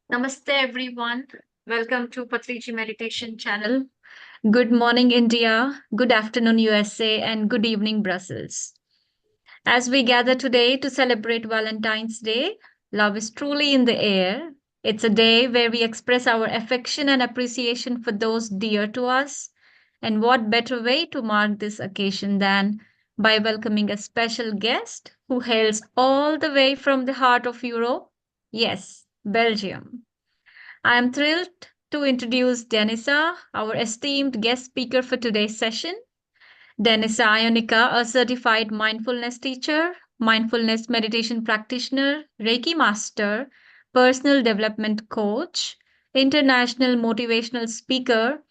Namaste, everyone. Welcome to Patriji Meditation Channel. Good morning, India. Good afternoon, USA, and good evening, Brussels. As we gather today to celebrate Valentine's Day, love is truly in the air. It's a day where we express our affection and appreciation for those dear to us. And what better way to mark this occasion than by welcoming a special guest who hails all the way from the heart of Europe? Yes, Belgium. I am thrilled to introduce Denisa, our esteemed guest speaker for today's session. Denisa Ionica, a certified mindfulness teacher, mindfulness meditation practitioner, Reiki master, personal development coach, international motivational speaker,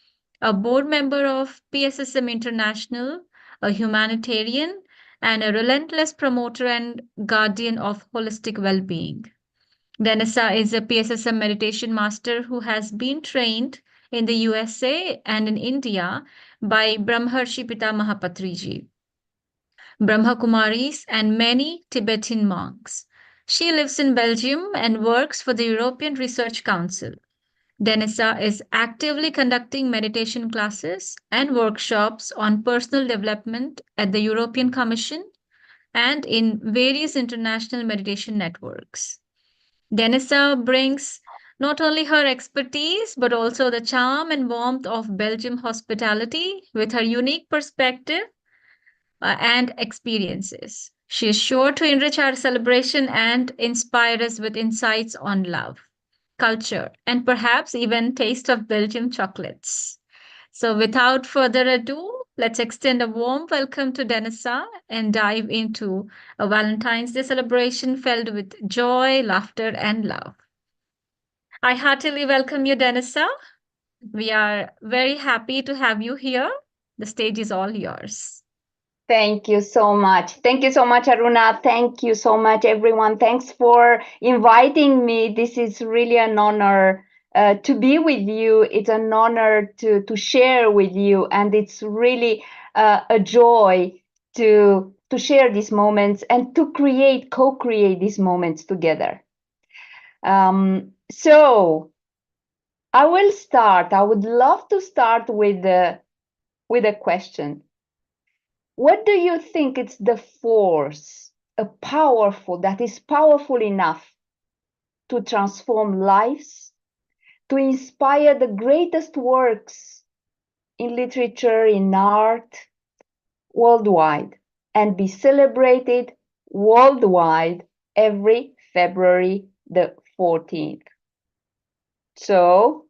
a board member of PSSM International, a humanitarian, and a relentless promoter and guardian of holistic well being. Denisa is a PSSM meditation master who has been trained in the USA and in India by Brahmarshi Pitamaha Patriji, Brahma Kumaris, and many Tibetan monks. She lives in Belgium and works for the European Research Council. Denisa is actively conducting meditation classes and workshops on personal development at the European Commission and in various international meditation networks. Denisa brings not only her expertise, but also the charm and warmth of Belgium hospitality with her unique perspective and experiences. She is sure to enrich our celebration and inspire us with insights on love, culture, and perhaps even taste of Belgian chocolates. So without further ado, let's extend a warm welcome to Denisa and dive into a Valentine's Day celebration filled with joy, laughter, and love. I heartily welcome you, Denisa. We are very happy to have you here. The stage is all yours. Thank you so much. Thank you so much, Aruna. Thank you so much, everyone. Thanks for inviting me. This is really an honor to be with you. It's an honor to share with you, and it's really a joy to share these moments and to co-create these moments together. So I will start. I would love to start with a question. What do you think it's the force, that is powerful enough to transform lives, to inspire the greatest works in literature, in art, worldwide, and be celebrated worldwide every February the 14th? So,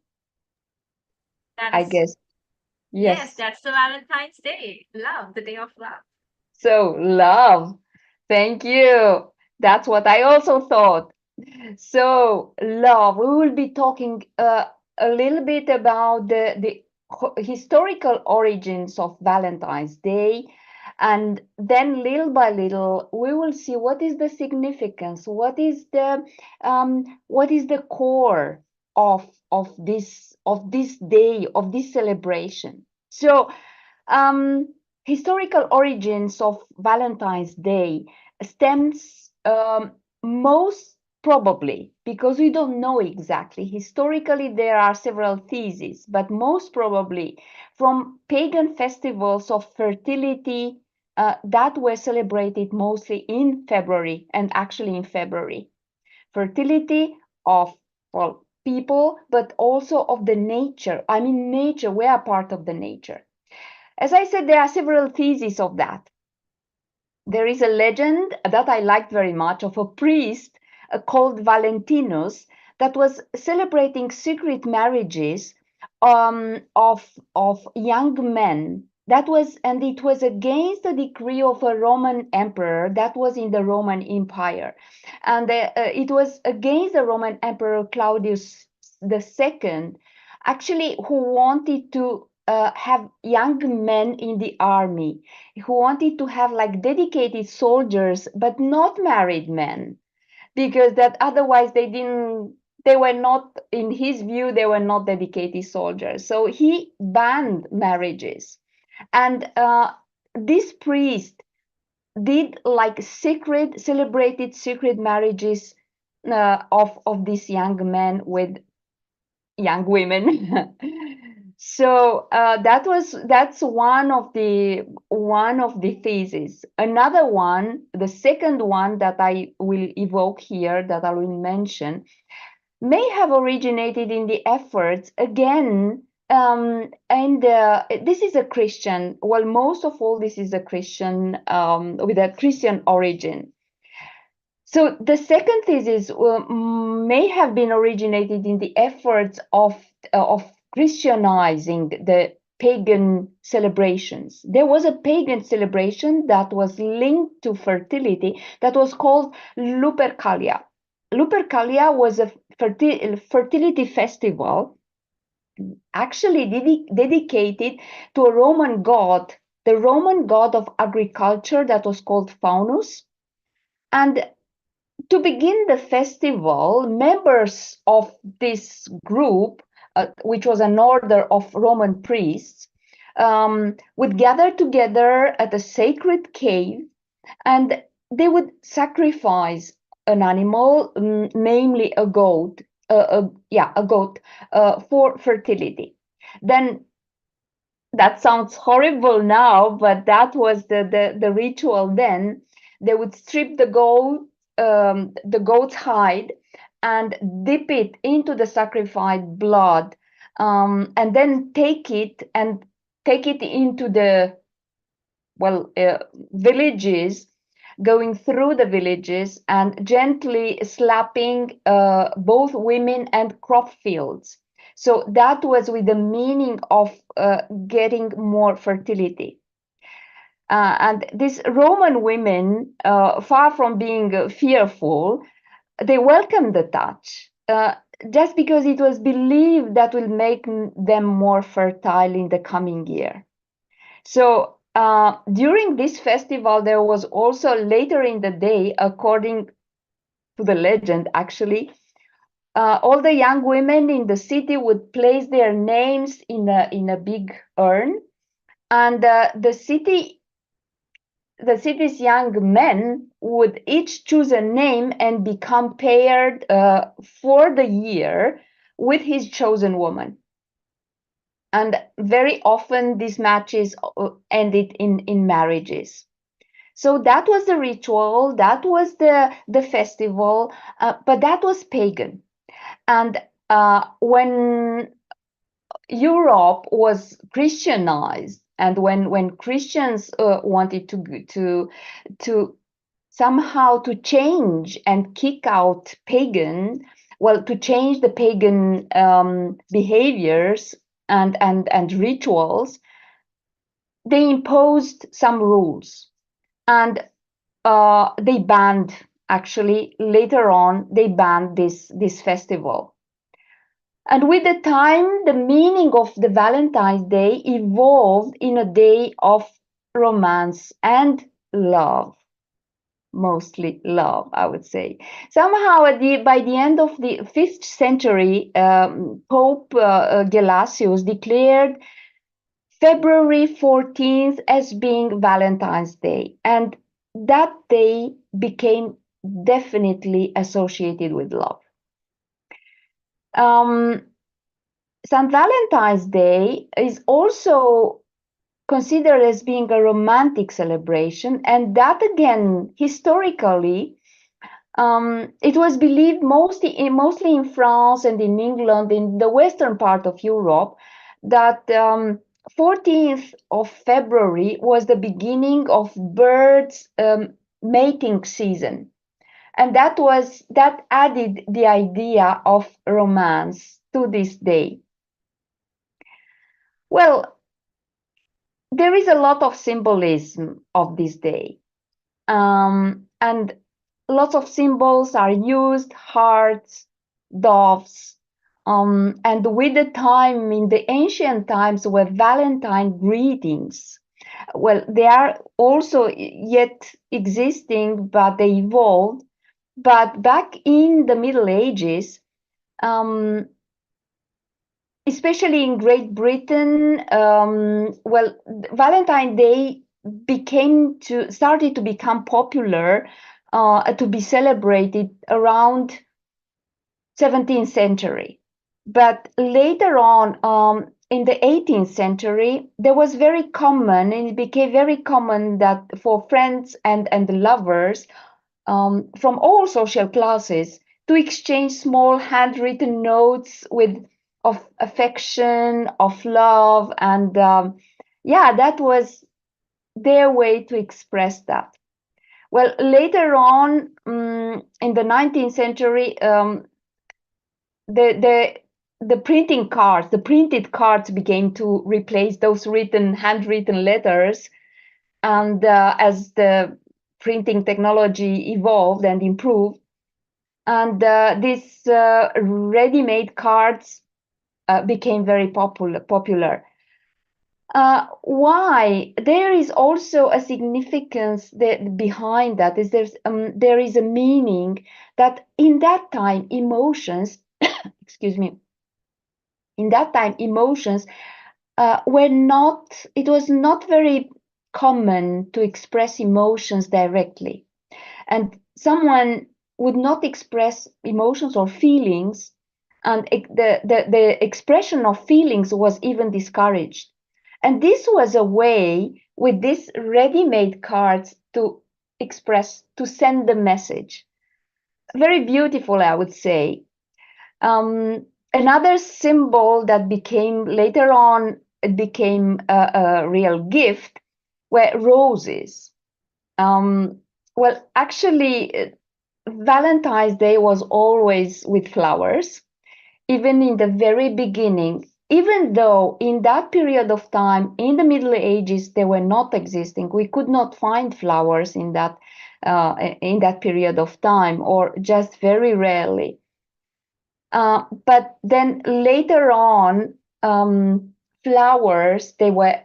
I That's, guess, yes, yes. that's the Valentine's Day. Love, the day of love. So, love. Thank you. That's what I also thought. So, love, we will be talking a little bit about the historical origins of Valentine's Day. And then, little by little, we will see what is the significance, what is the core of this day, of this celebration. So, um, historical origins of Valentine's Day stems most probably, because we don't know exactly. Historically, there are several theses, but most probably from pagan festivals of fertility that were celebrated mostly in February, and actually in February. Fertility of, well, people, but also of the nature. I mean, nature, we are part of the nature. As I said, there are several theses of that. There is a legend that I liked very much of a priest called Valentinus that was celebrating secret marriages of young men. And it was against the decree of a Roman emperor that was in the Roman Empire. And it was against the Roman Emperor Claudius II, actually, who wanted to have young men in the army, who wanted to have like dedicated soldiers, but not married men, because that otherwise they were not, in his view, they were not dedicated soldiers. So he banned marriages. And this priest did like celebrated secret marriages of these young men with young women. So that's one of the theses. Another one, the second one that I will evoke here, that I will mention, may have originated in the efforts again. And this is a Christian. Well, most of all, this is a Christian with a Christian origin. So the second thesis may have been originated in the efforts of Christianizing the pagan celebrations. There was a pagan celebration that was linked to fertility that was called Lupercalia. Lupercalia was a fertility festival actually dedicated to a Roman god, the Roman god of agriculture that was called Faunus. And to begin the festival, members of this group, which was an order of Roman priests, would gather together at a sacred cave, and they would sacrifice an animal, namely a goat, a goat, for fertility. Then that sounds horrible now, but that was the ritual then. They would strip the goat's hide, and dip it into the sacrificed blood, and then take it into the villages, going through the villages and gently slapping both women and crop fields. So that was with the meaning of getting more fertility. And these Roman women, far from being fearful, they welcomed the touch, just because it was believed that will make them more fertile in the coming year. So during this festival, there was also later in the day, according to the legend, actually, all the young women in the city would place their names in a big urn, and the city's young men would each choose a name and become paired for the year with his chosen woman. And very often these matches ended in marriages. So that was the ritual, that was the festival, but that was pagan. And when Europe was Christianized, and when Christians wanted to somehow to change and kick out pagan, to change the pagan behaviors and rituals, they imposed some rules, and they banned, actually later on they banned this festival. And with the time, the meaning of the Valentine's Day evolved in a day of romance and love, mostly love, I would say. Somehow, by the end of the 5th century, Pope Gelasius declared February 14th as being Valentine's Day, and that day became definitely associated with love. St. Valentine's Day is also considered as being a romantic celebration, and that again, historically, it was believed mostly in France and in England, in the western part of Europe, that 14th of February was the beginning of birds' mating season. And that added the idea of romance to this day. Well, there is a lot of symbolism of this day. And lots of symbols are used, hearts, doves, and with the time, in the ancient times, were Valentine greetings. Well, they are also yet existing, but they evolved. But back in the Middle Ages, especially in Great Britain, Valentine's Day started to become popular, to be celebrated around 17th century. But later on, in the 18th century, there was very common, and it became very common that for friends and lovers from all social classes to exchange small handwritten notes of affection, of love, and yeah, that was their way to express that. Well, later on in the 19th century, the printing cards, the printed cards began to replace those handwritten letters. And as the printing technology evolved and improved, and these ready-made cards became very popular. Why? There is also a significance behind that. There is a meaning that in that time emotions, excuse me, in that time emotions were not. It was not very common to express emotions directly, and someone would not express emotions or feelings, and the expression of feelings was even discouraged. And this was a way with these ready-made cards to express, to send the message. Very beautiful, I would say. Another symbol that became later on, it became a real gift, were roses. Well, actually, Valentine's Day was always with flowers, even in the very beginning, even though in that period of time, in the Middle Ages, they were not existing. We could not find flowers in that period of time, or just very rarely. But then later on, flowers, they were,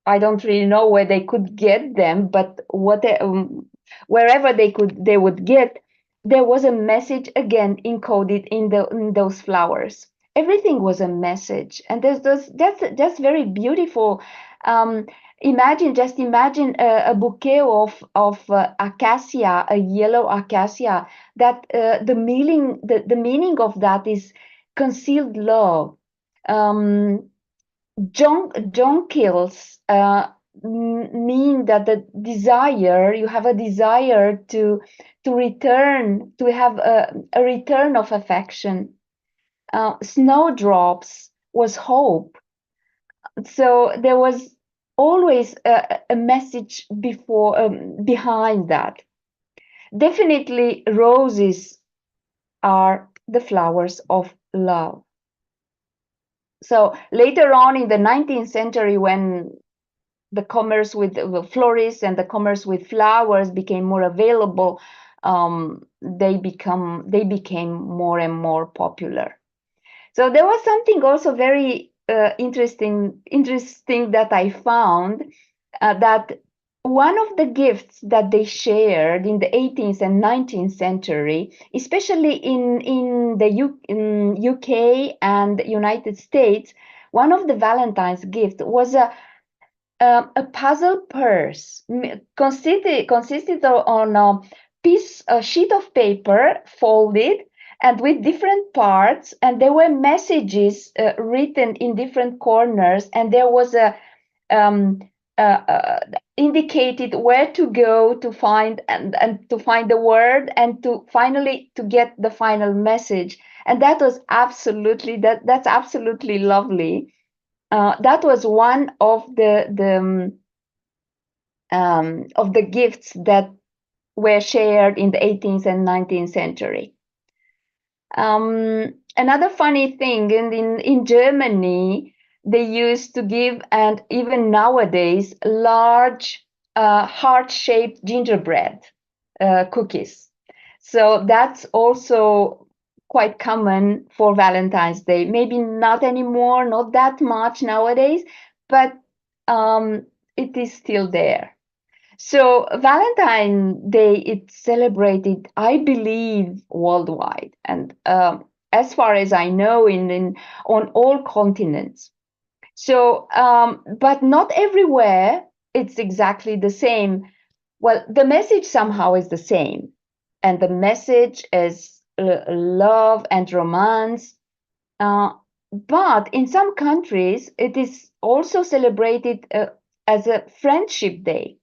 I don't really know where they could get them, but wherever they would get, there was a message again encoded in those flowers. Everything was a message, and that's very beautiful. Um, just imagine a bouquet of acacia, a yellow acacia. That the meaning of that is concealed love. Um, jonquils mean that the desire, you have a desire to return, to have a return of affection. Snowdrops was hope. So there was always a message behind that. Definitely, roses are the flowers of love. So later on in the 19th century, when the commerce with florists and the commerce with flowers became more available, they became more and more popular. So there was something also very interesting that I found, that one of the gifts that they shared in the 18th and 19th century, especially in UK and United States, one of the Valentine's gift was a puzzle purse consisted on a sheet of paper folded and with different parts, and there were messages written in different corners, and there was a um, indicated where to go to find and to find the word, and to finally to get the final message. And that was that's absolutely lovely. That was one of the gifts that were shared in the 18th and 19th century. Another funny thing, in Germany, they used to give, and even nowadays, large heart-shaped gingerbread cookies. So that's also quite common for Valentine's Day. Maybe not anymore, not that much nowadays, but it is still there. So Valentine's Day, it's celebrated, I believe, worldwide, and as far as I know, on all continents. So, but not everywhere it's exactly the same. Well, the message somehow is the same, and the message is love and romance. But in some countries, it is also celebrated as a friendship day.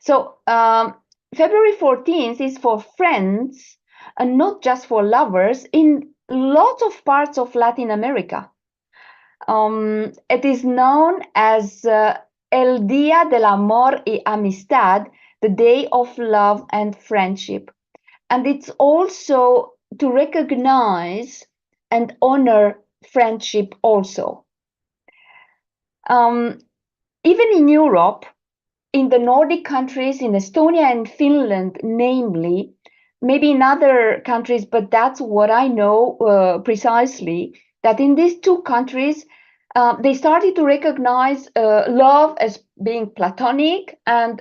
So February 14th is for friends and not just for lovers in lots of parts of Latin America. It is known as El Día del Amor y Amistad, the Day of Love and Friendship. And it's also to recognize and honor friendship also. Even in Europe, in the Nordic countries, in Estonia and Finland, namely, maybe in other countries, but that's what I know precisely, that in these two countries, they started to recognize love as being platonic and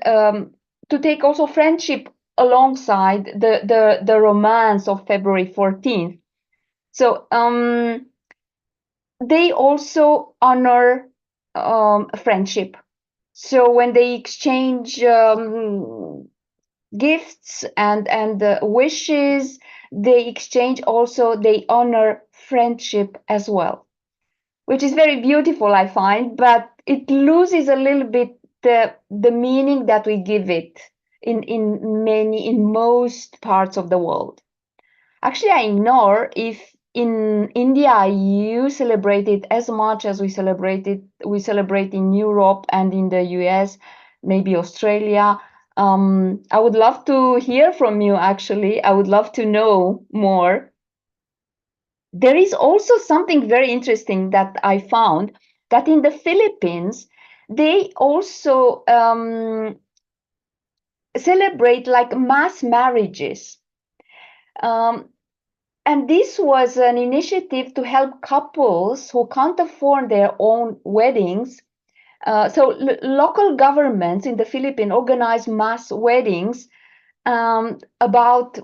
to take also friendship alongside the romance of February 14th. So they also honor friendship. So when they exchange gifts and wishes, they exchange also, they honor friendship as well, which is very beautiful, I find, but it loses a little bit the meaning that we give it in most parts of the world. Actually, I ignore if in India you celebrate it as much as we celebrate in Europe and in the US, maybe Australia. I would love to hear from you, actually. I would love to know more. There is also something very interesting that I found, that in the Philippines, they also celebrate like mass marriages. And this was an initiative to help couples who can't afford their own weddings. So local governments in the Philippines organize mass weddings. About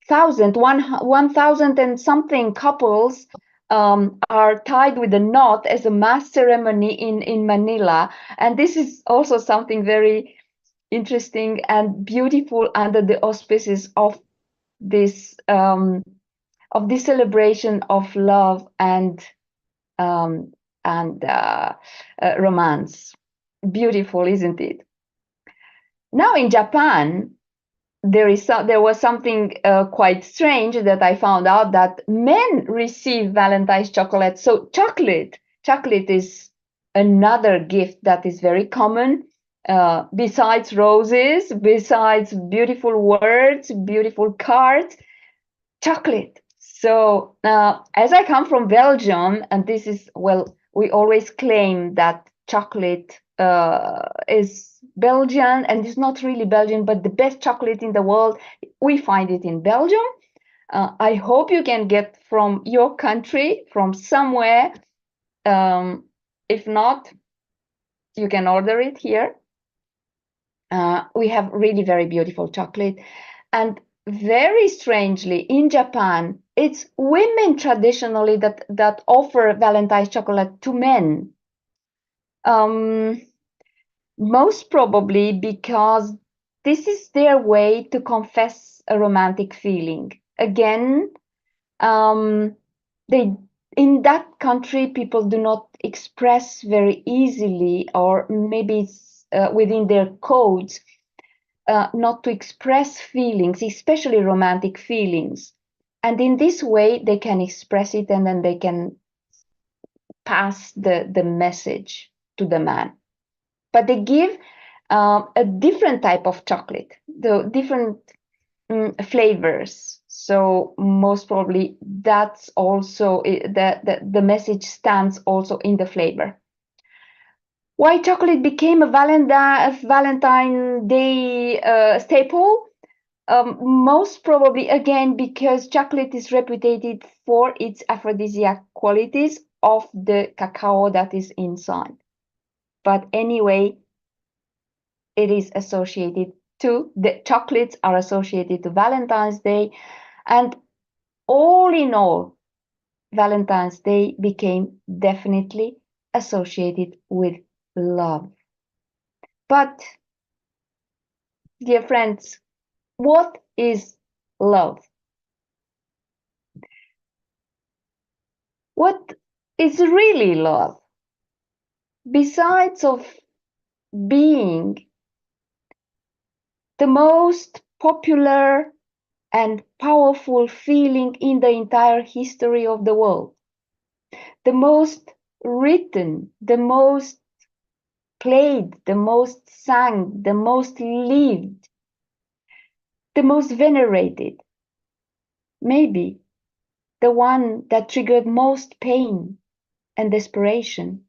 1,000 and something couples are tied with a knot as a mass ceremony in Manila. And this is also something very interesting and beautiful under the auspices of this celebration of love and romance. Beautiful, isn't it? Now in Japan, there was something quite strange that I found out, that men receive Valentine's chocolate. So chocolate is another gift that is very common. Besides roses, besides beautiful words, beautiful cards, chocolate. So as I come from Belgium, and this is, well, we always claim that chocolate is Belgian, and it's not really Belgian, but the best chocolate in the world, we find it in Belgium. I hope you can get from your country, from somewhere. If not, you can order it here. We have really very beautiful chocolate. And very strangely, in Japan, it's women traditionally that offer Valentine's chocolate to men. Most probably because this is their way to confess a romantic feeling. Again, they in that country, people do not express very easily, or maybe it's within their codes, not to express feelings, especially romantic feelings. And in this way, they can express it, and then they can pass the message to the man. But they give a different type of chocolate, the different flavors. So most probably that's also the message stands also in the flavor. Why chocolate became a Valentine Day staple? Most probably, again, because chocolate is reputed for its aphrodisiac qualities of the cacao that is inside. But anyway, it is associated to, the chocolates are associated to Valentine's Day. And all in all, Valentine's Day became definitely associated with love. But, dear friends, what is love. What is really love? Besides of being the most popular and powerful feeling in the entire history of the world, the most written, the most played, the most sung, the most lived, the most venerated, maybe the one that triggered most pain and desperation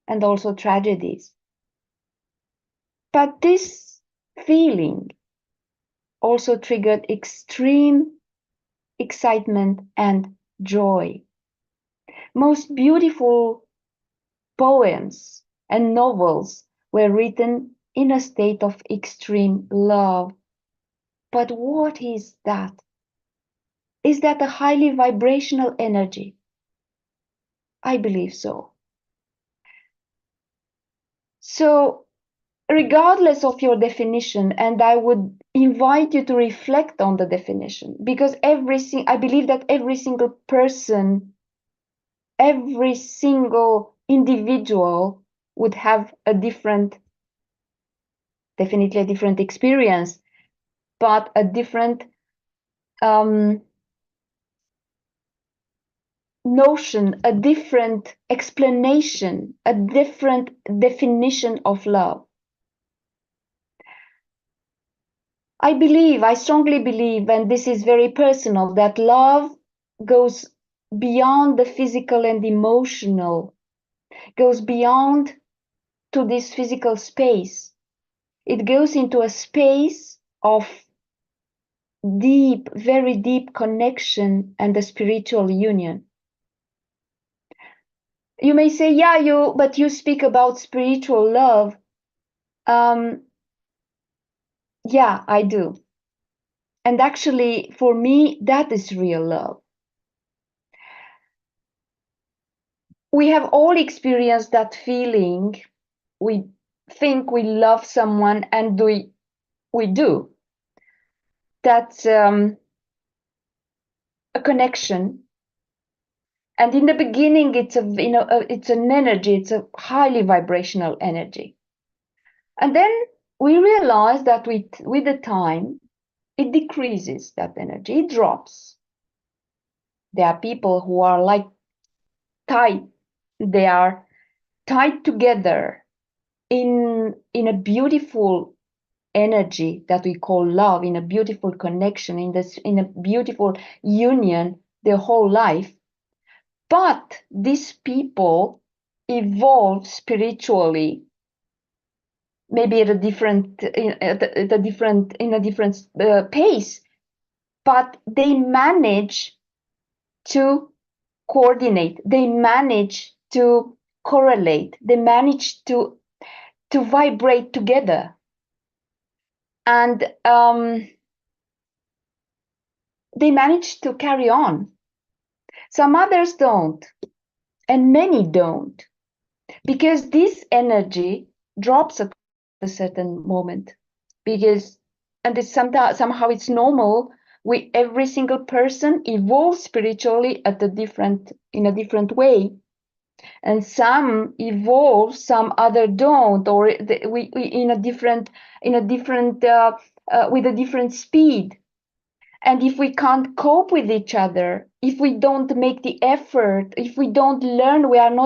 and also tragedies. But this feeling also triggered extreme excitement and joy. Most beautiful poems and novels were written in a state of extreme love. But what is that? Is that a highly vibrational energy? I believe so. So, regardless of your definition, and I would invite you to reflect on the definition, because I believe that every single person, every single individual would have a different, definitely a different experience, but a different notion, a different explanation, a different definition of love. I strongly believe, and this is very personal, that love goes beyond the physical and emotional, goes beyond to this physical space. It goes into a space of deep, very deep connection and a spiritual union. You may say, yeah, but you speak about spiritual love. Yeah, I do. And actually, for me, that is real love. We have all experienced that feeling. We think we love someone, and we do. That's a connection. And in the beginning, it's it's an energy. It's a highly vibrational energy. And then we realize that with the time, it decreases, that energy. It drops. There are people who are like tight. They are tied together in a beautiful energy that we call love, in a beautiful connection, in a beautiful union their whole life. But these people evolve spiritually, maybe at a different in a different pace, but they manage to coordinate, they manage to correlate, they manage to vibrate together. And they manage to carry on. Some others don't, and many don't, because this energy drops at a certain moment. Because, and it's somehow it's normal. Every single person evolves spiritually in a different way, and some evolve, some other don't, or we in a different with a different speed. And if we can't cope with each other, if we don't make the effort, if we don't learn,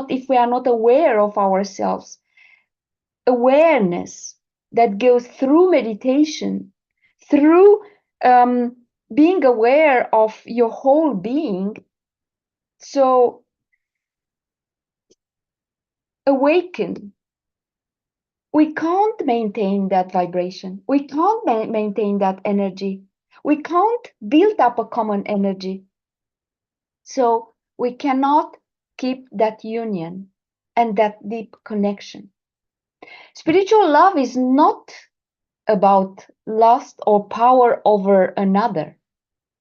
if we are not aware of ourselves, awareness that goes through meditation, through being aware of your whole being. So awaken. We can't maintain that vibration. We can't maintain that energy. We can't build up a common energy. So we cannot keep that union and that deep connection. Spiritual love is not about lust or power over another.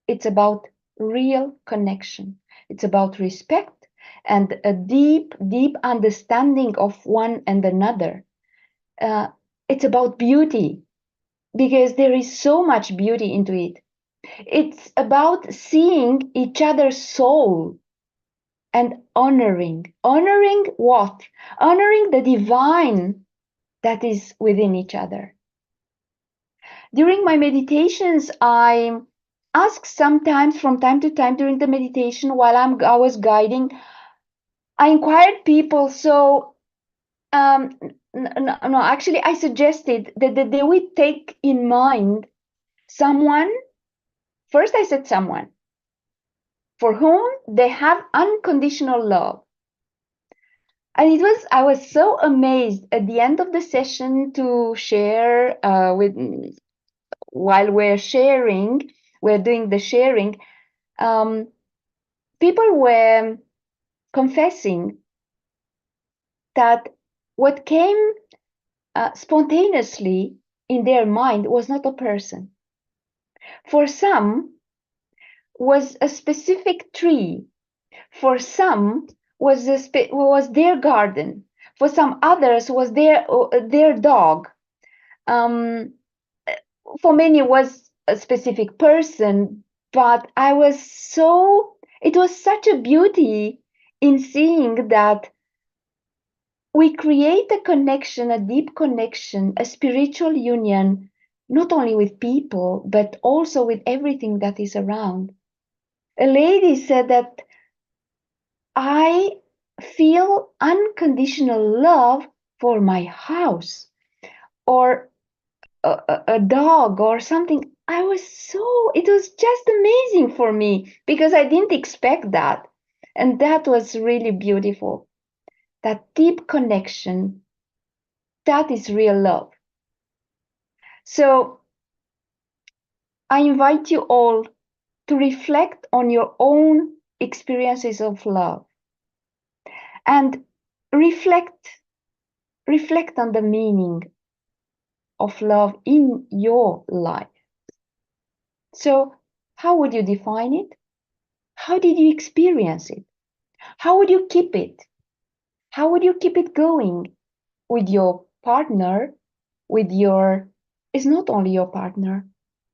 It's about real connection. It's about respect and a deep, deep understanding of one and another. It's about beauty, because there is so much beauty into it. It's about seeing each other's soul and honoring. Honoring what? Honoring the divine that is within each other. During my meditations, I ask sometimes from time to time during the meditation while I was guiding, I inquired people. So no, actually, I suggested that they would take in mind someone. First, I said someone for whom they have unconditional love. And I was so amazed at the end of the session to share while we're doing the sharing, um, people were confessing that what came spontaneously in their mind was not a person. For some, was a specific tree. For some, was their garden. For some others, was their dog. Um, for many, was a specific person. But it was such a beauty in seeing that we create a connection, a deep connection, a spiritual union, not only with people, but also with everything that is around. A lady said that I feel unconditional love for my house or a dog or something. It was just amazing for me because I didn't expect that. And that was really beautiful. That deep connection, that is real love. So I invite you all to reflect on your own experiences of love and reflect reflect on the meaning of love in your life. So, how would you define it? How did you experience it? How would you keep it? How would you keep it going with your partner, it's not only your partner,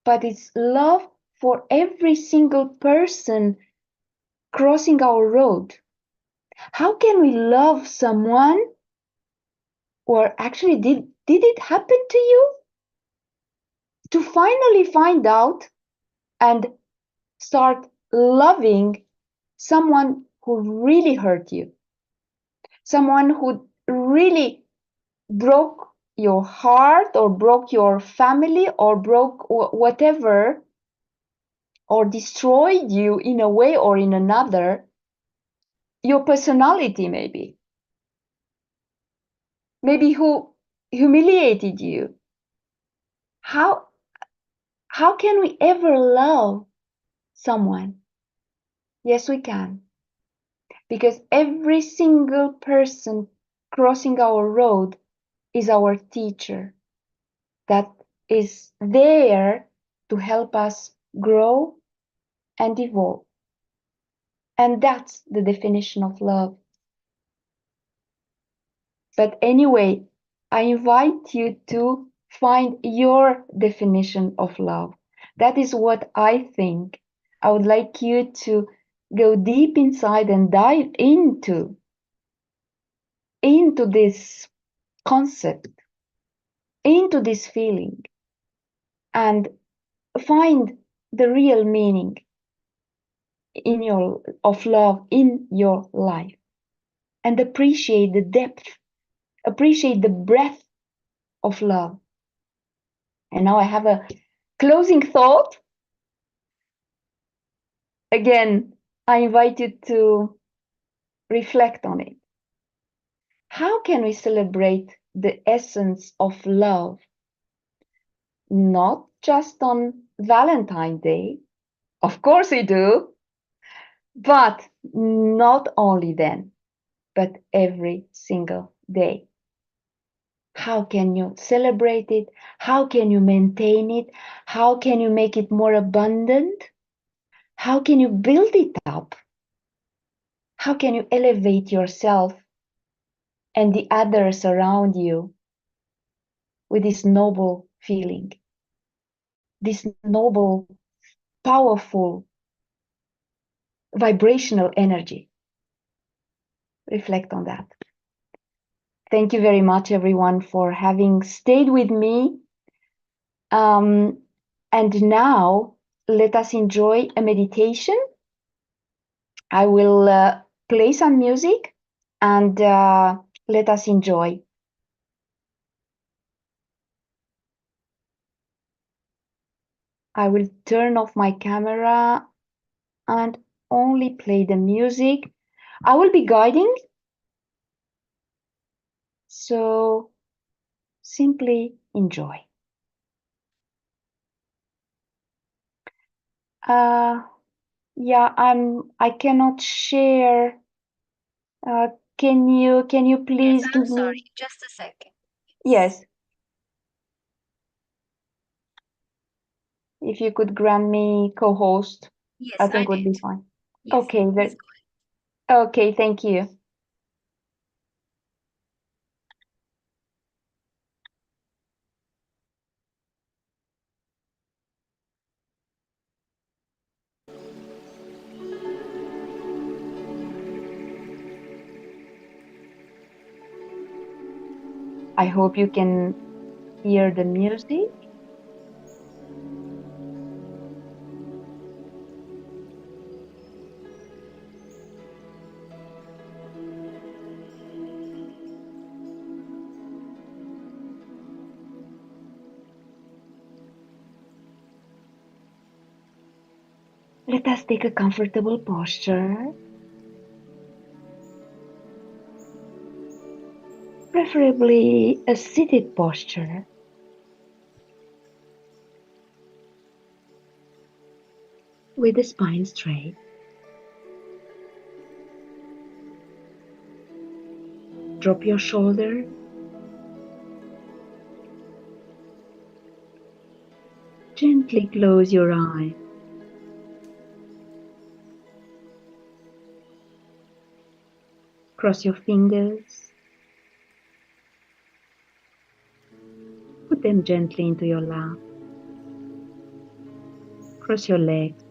but it's love for every single person crossing our road. How can we love someone, or actually did it happen to you? To finally find out and start loving someone who really hurt you, someone who really broke your heart or broke your family or broke whatever, or destroyed you in a way or in another, your personality maybe who humiliated you. how how can we ever love someone? Yes, we can, because every single person crossing our road is our teacher that is there to help us grow and evolve. And that's the definition of love. But anyway, I invite you to find your definition of love. That is what I think. I would like you to go deep inside and dive into this concept, into this feeling, and find the real meaning of love in your life, and appreciate the depth, appreciate the breadth of love. And now I have a closing thought. Again, I invite you to reflect on it. How can we celebrate the essence of love? Not just on Valentine's Day, of course we do, but not only then, but every single day. How can you celebrate it? How can you maintain it? How can you make it more abundant? How can you build it up? How can you elevate yourself and the others around you with this noble feeling, this noble powerful vibrational energy. Reflect on that. Thank you very much, everyone, for having stayed with me. And now let us enjoy a meditation. I will play some music and let us enjoy. I will turn off my camera and only play the music. I will be guiding, so simply enjoy. Yeah, I cannot share. Can you Yes, please I'm give sorry. me? Just a second. Yes, if you could grant me co-host, I Yes, I think would did. be fine. Yes, Okay, please go okay, thank you. I hope you can hear the music. Let us take a comfortable posture, preferably a seated posture, with the spine straight. Drop your shoulder. Gently close your eyes. Cross your fingers. Put them gently into your lap. Cross your legs.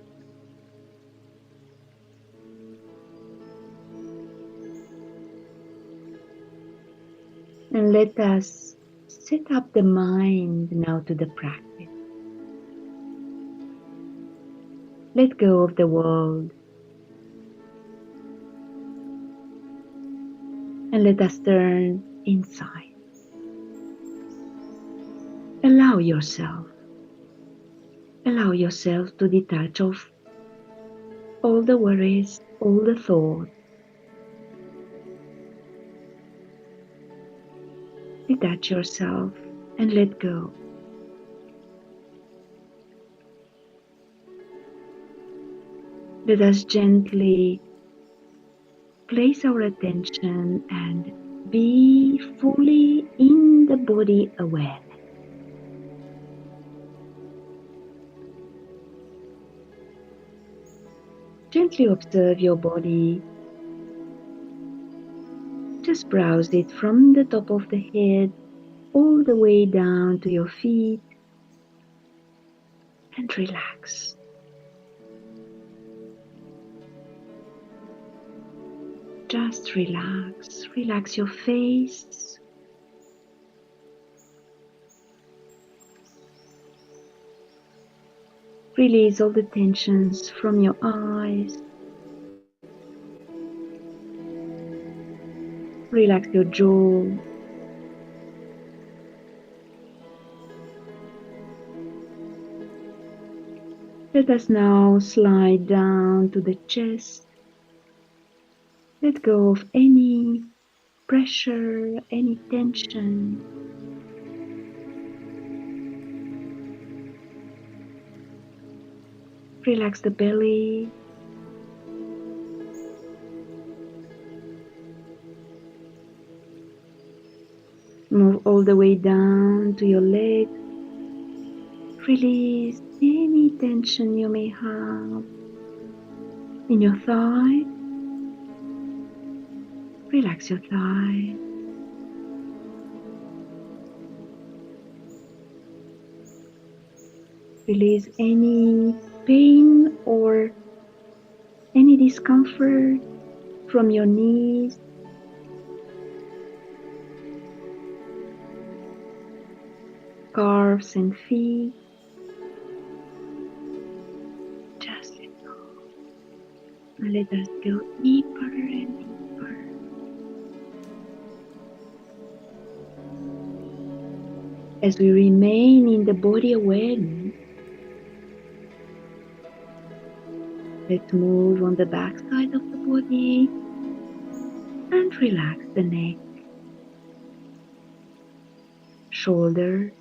And let us set up the mind now to the practice. Let go of the world and let us turn inside. Allow yourself. Allow yourself to detach of all the worries, all the thoughts. Detach yourself and let go. Let us gently place our attention and be fully in the body awareness. Gently observe your body. Just browse it from the top of the head all the way down to your feet and relax. Just relax. Relax your face. Release all the tensions from your eyes. Relax your jaw. Let us now slide down to the chest. Let go of any pressure, any tension. Relax the belly. Move all the way down to your legs. Release any tension you may have in your thigh. Relax your thigh. Release any pain or any discomfort from your knees, calves and feet. Just let us go deeper and deeper as we remain in the body awareness. Let's move on the back side of the body and relax the neck, shoulders,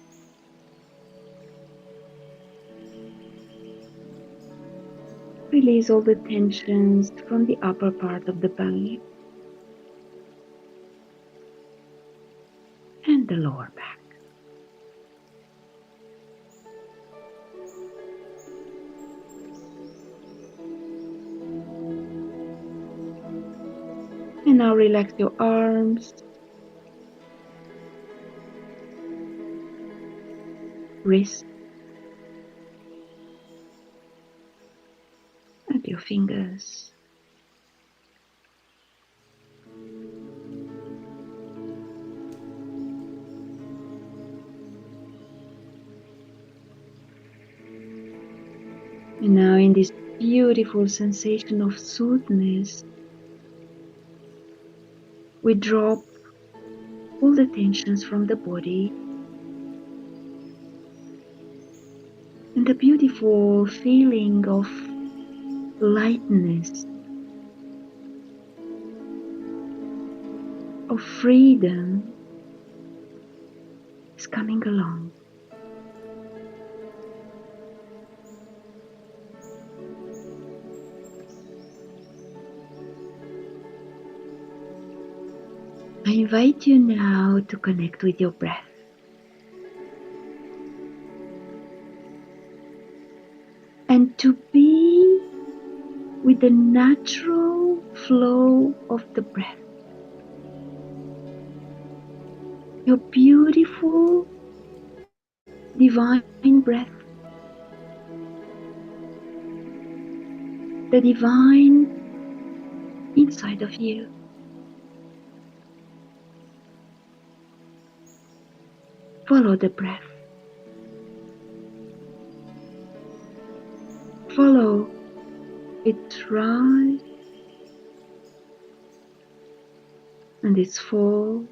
release all the tensions from the upper part of the back and the lower back. And now relax your arms, wrists, and your fingers. And now in this beautiful sensation of soothness, we drop all the tensions from the body, and the beautiful feeling of lightness, of freedom is coming along. I invite you now to connect with your breath. And to be with the natural flow of the breath. Your beautiful divine breath. The divine inside of you. Follow the breath. Follow its rise and its fall,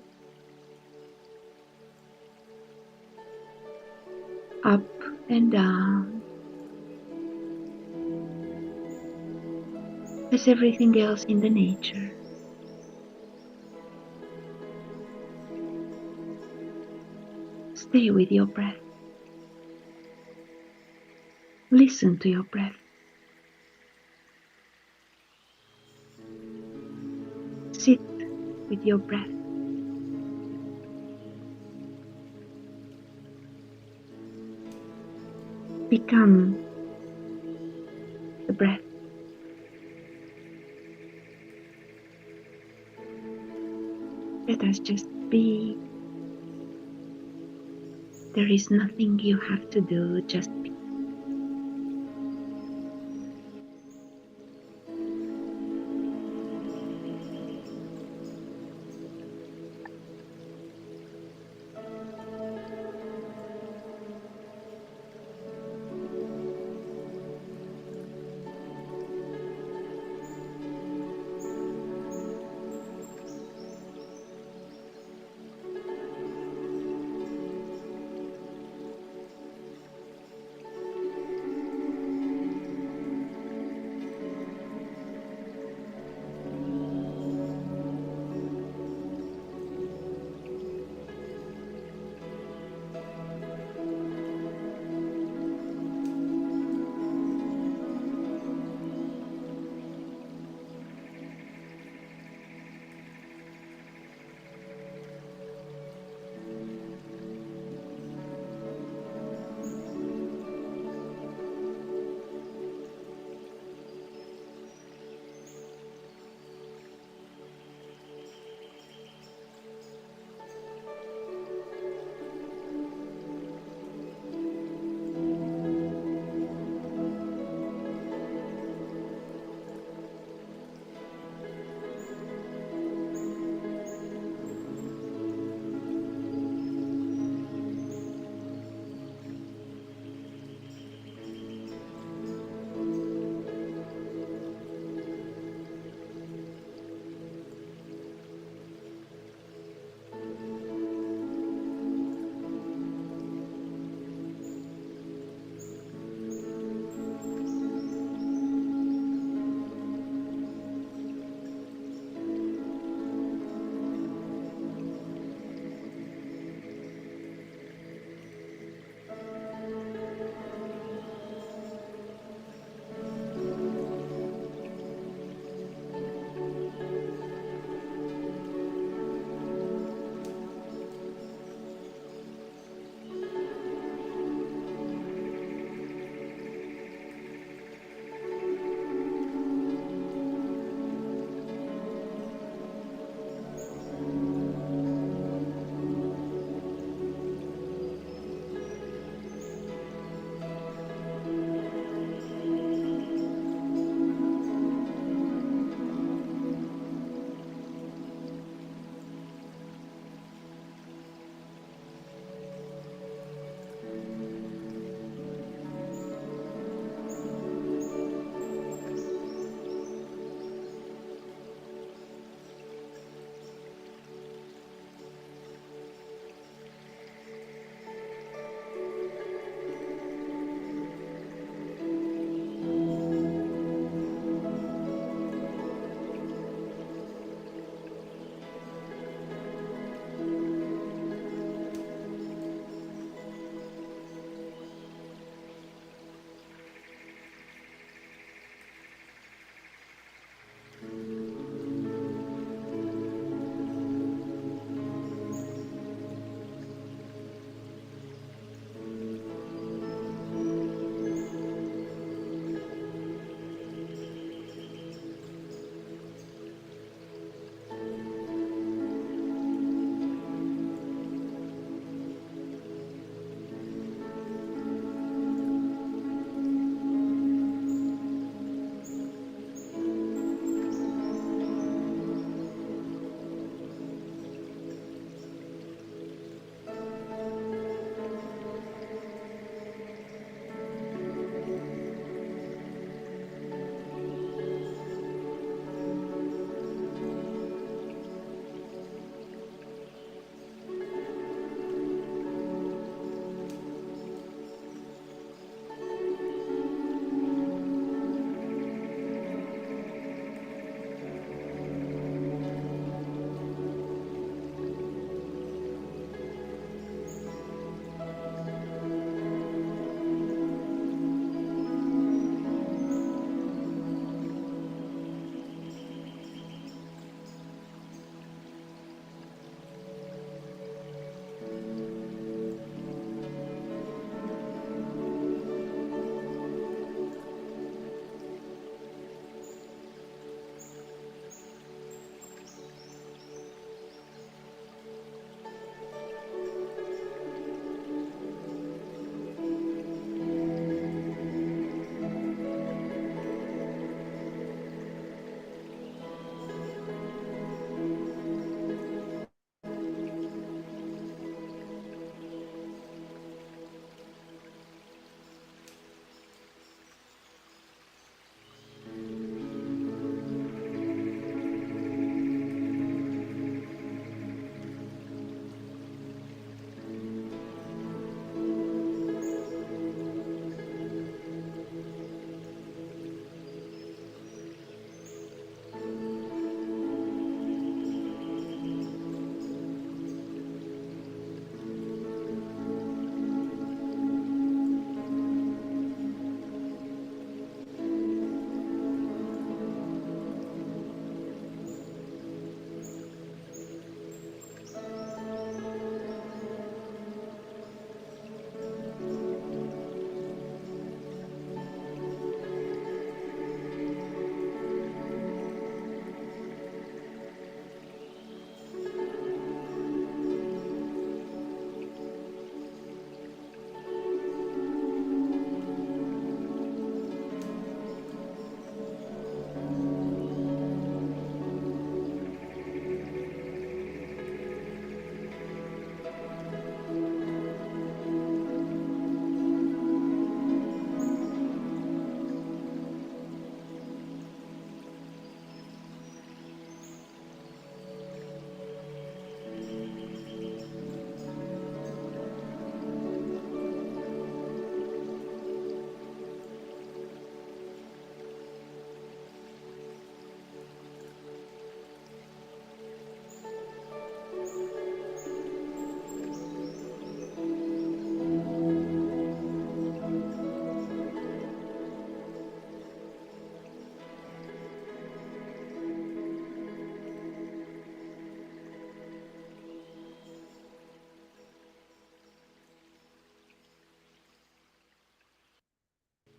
up and down, as everything else in the nature. Stay with your breath. Listen to your breath. Sit with your breath. Become the breath. Let us just be. There is nothing you have to do, just be.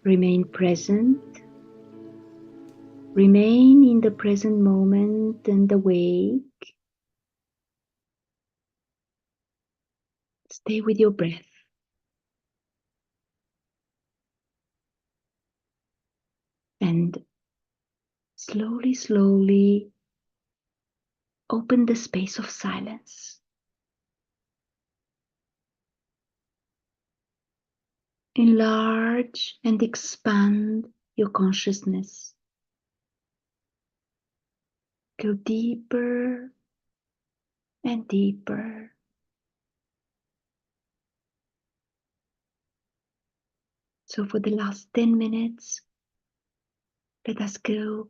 Remain present. Remain in the present moment and awake. Stay with your breath. And slowly, slowly open the space of silence. Enlarge and expand your consciousness. Go deeper and deeper. So for the last 10 minutes, let us go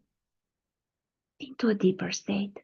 into a deeper state.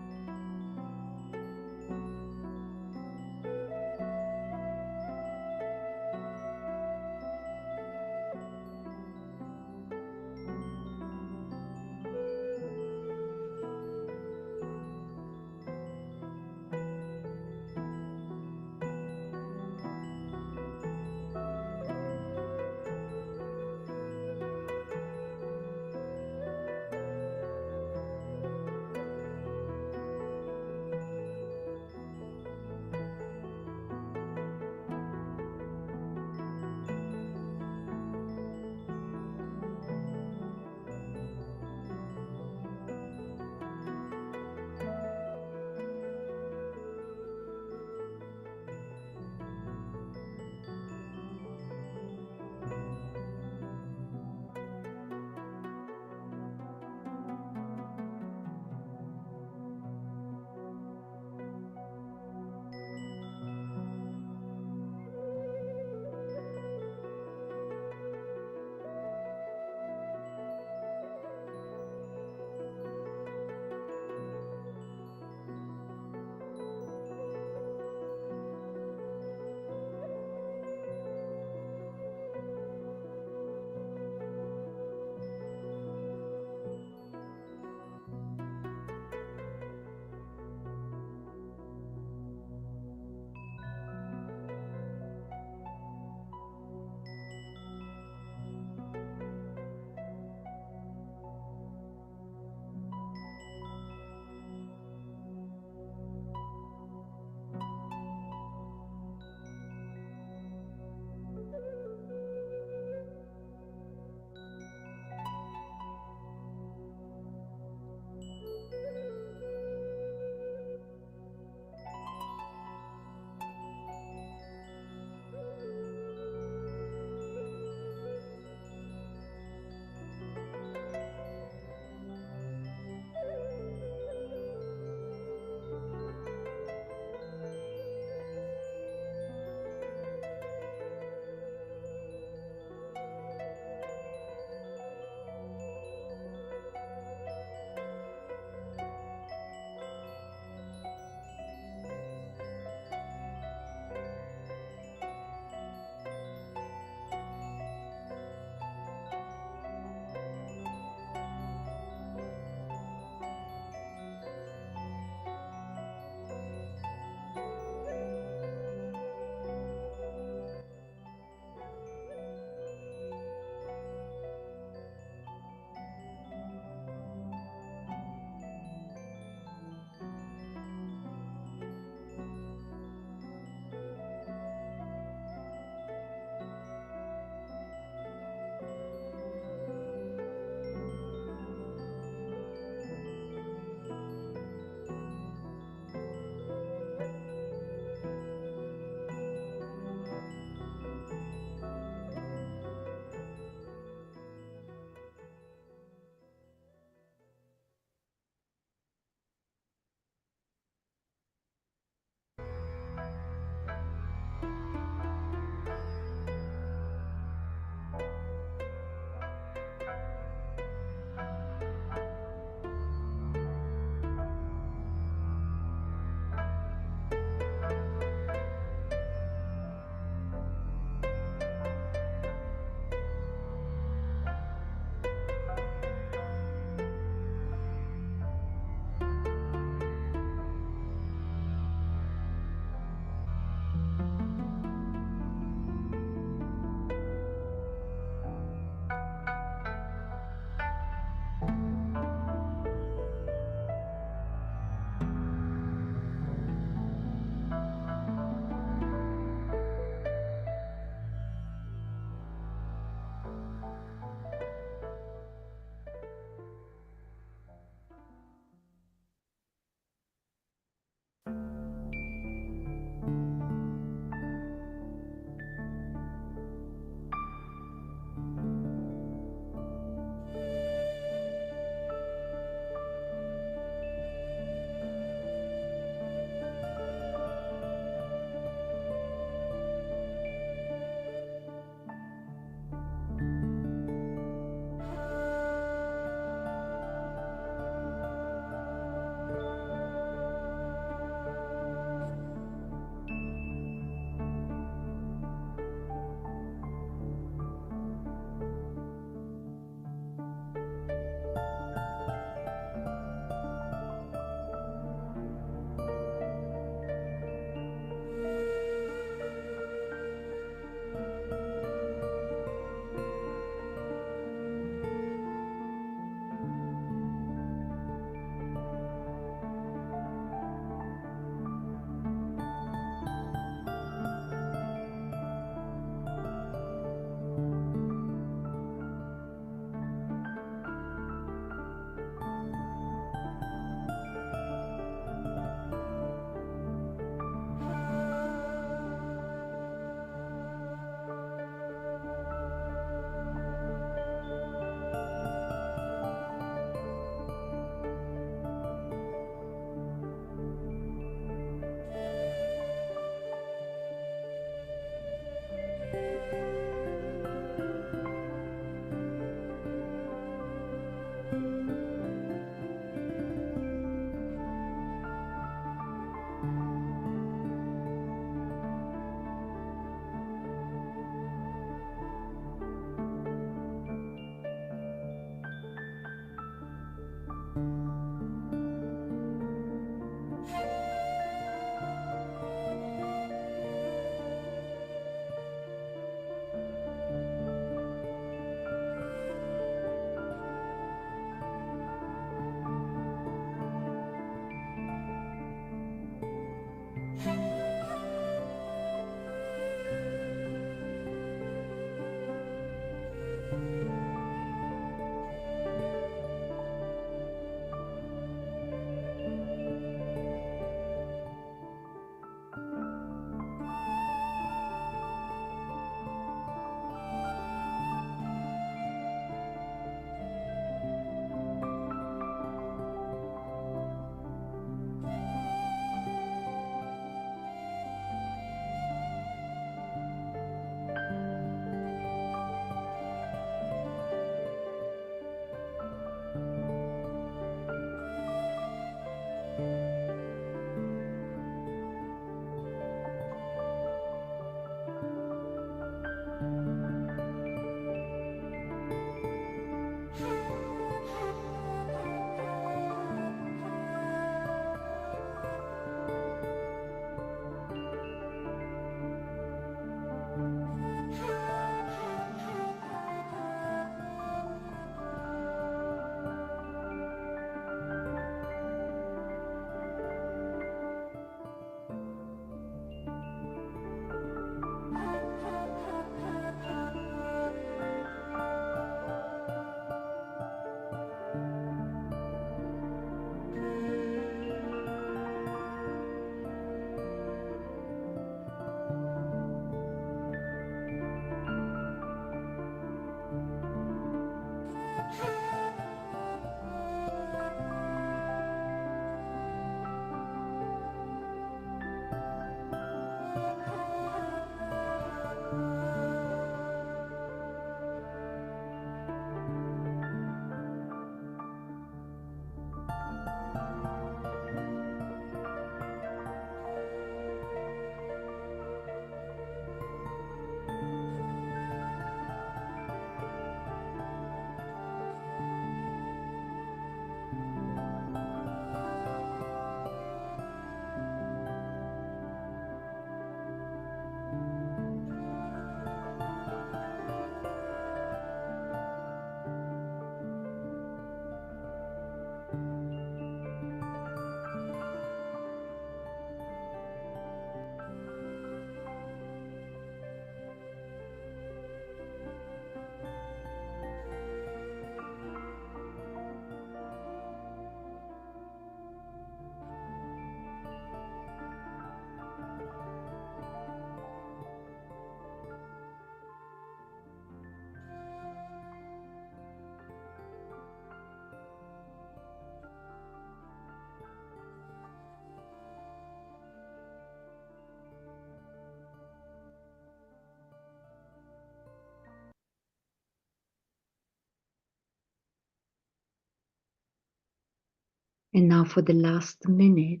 And now for the last minute,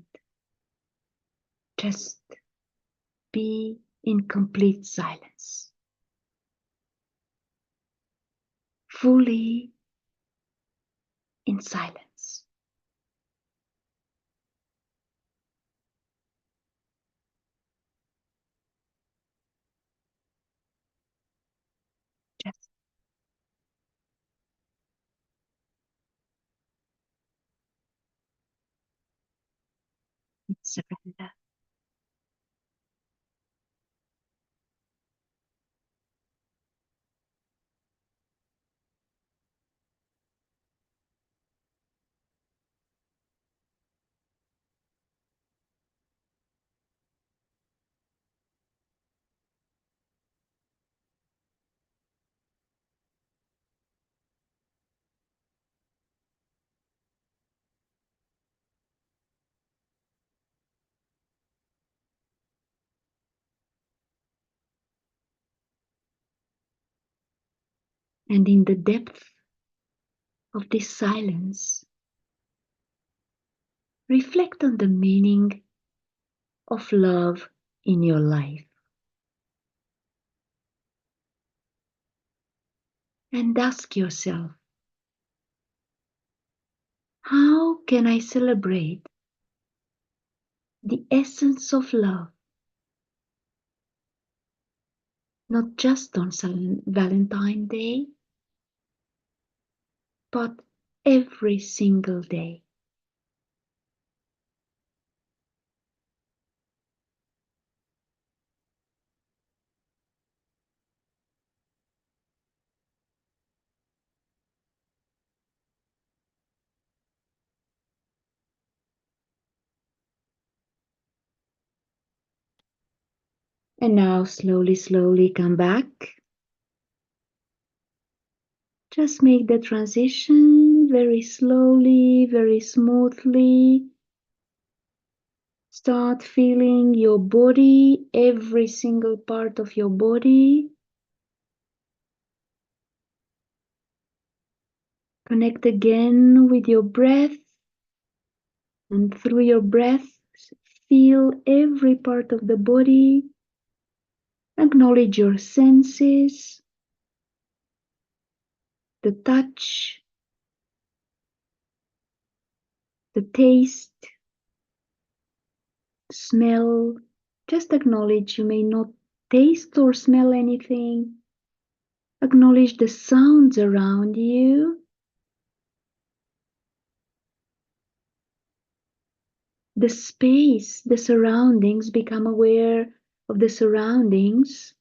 just be in complete silence, fully in silence. Just surrender. And in the depth of this silence, reflect on the meaning of love in your life. And ask yourself, how can I celebrate the essence of love, not just on Valentine Day, but every single day? And now slowly, slowly come back. Just make the transition very slowly, very smoothly. Start feeling your body, every single part of your body. Connect again with your breath, and through your breath, feel every part of the body. Acknowledge your senses, the touch, the taste, smell. Just acknowledge. You may not taste or smell anything. Acknowledge the sounds around you, the space, the surroundings. Become aware of the surroundings.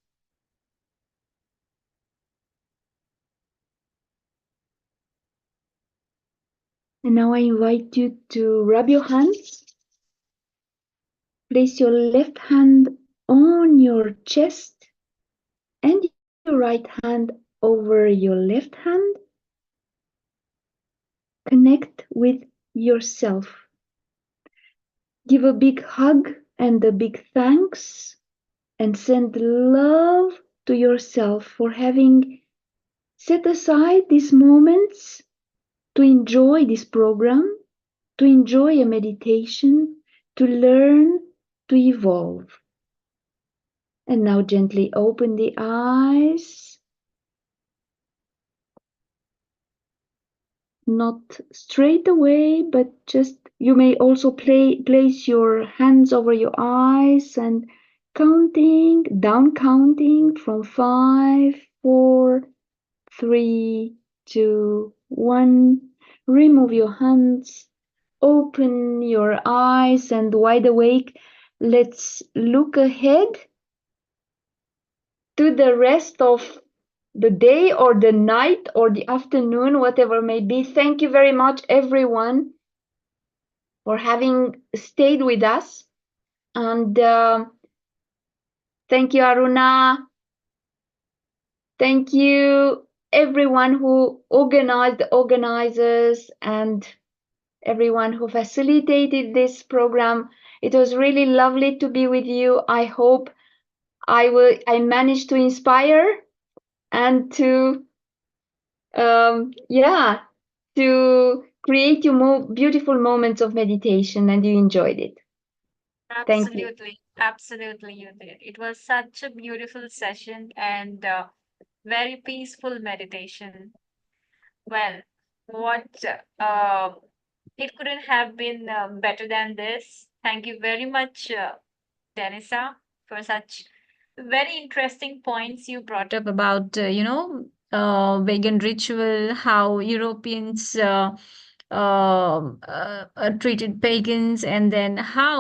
And now I invite you to rub your hands. Place your left hand on your chest and your right hand over your left hand. Connect with yourself. Give a big hug and a big thanks, and send love to yourself for having set aside these moments to enjoy this program, to enjoy a meditation, to learn, to evolve. And now gently open the eyes. Not straight away, but just you may also place your hands over your eyes and counting from 5, 4, 3, 2, 1. Remove your hands, open your eyes and wide awake. Let's look ahead to the rest of the day or the night or the afternoon, whatever may be. Thank you very much, everyone, for having stayed with us. And thank you, Aruna. Thank you, everyone who organized, the organizers, and everyone who facilitated this program. It was really lovely to be with you. I hope I managed to inspire and to to create you beautiful moments of meditation and you enjoyed it. Thank you. Absolutely, you did. It was such a beautiful session and very peaceful meditation. Well, what it couldn't have been better than this. Thank you very much, Denisa, for such very interesting points you brought up about, vegan ritual, how Europeans treated pagans, and then how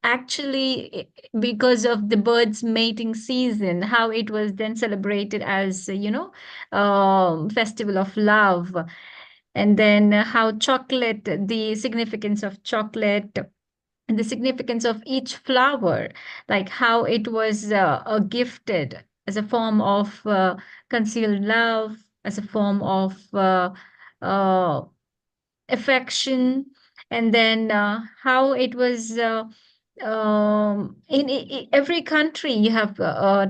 actually, because of the birds' mating season, how it was then celebrated as, festival of love. And then how chocolate, the significance of chocolate, and the significance of each flower, like how it was gifted as a form of concealed love, as a form of uh, affection, and then how it was every country you have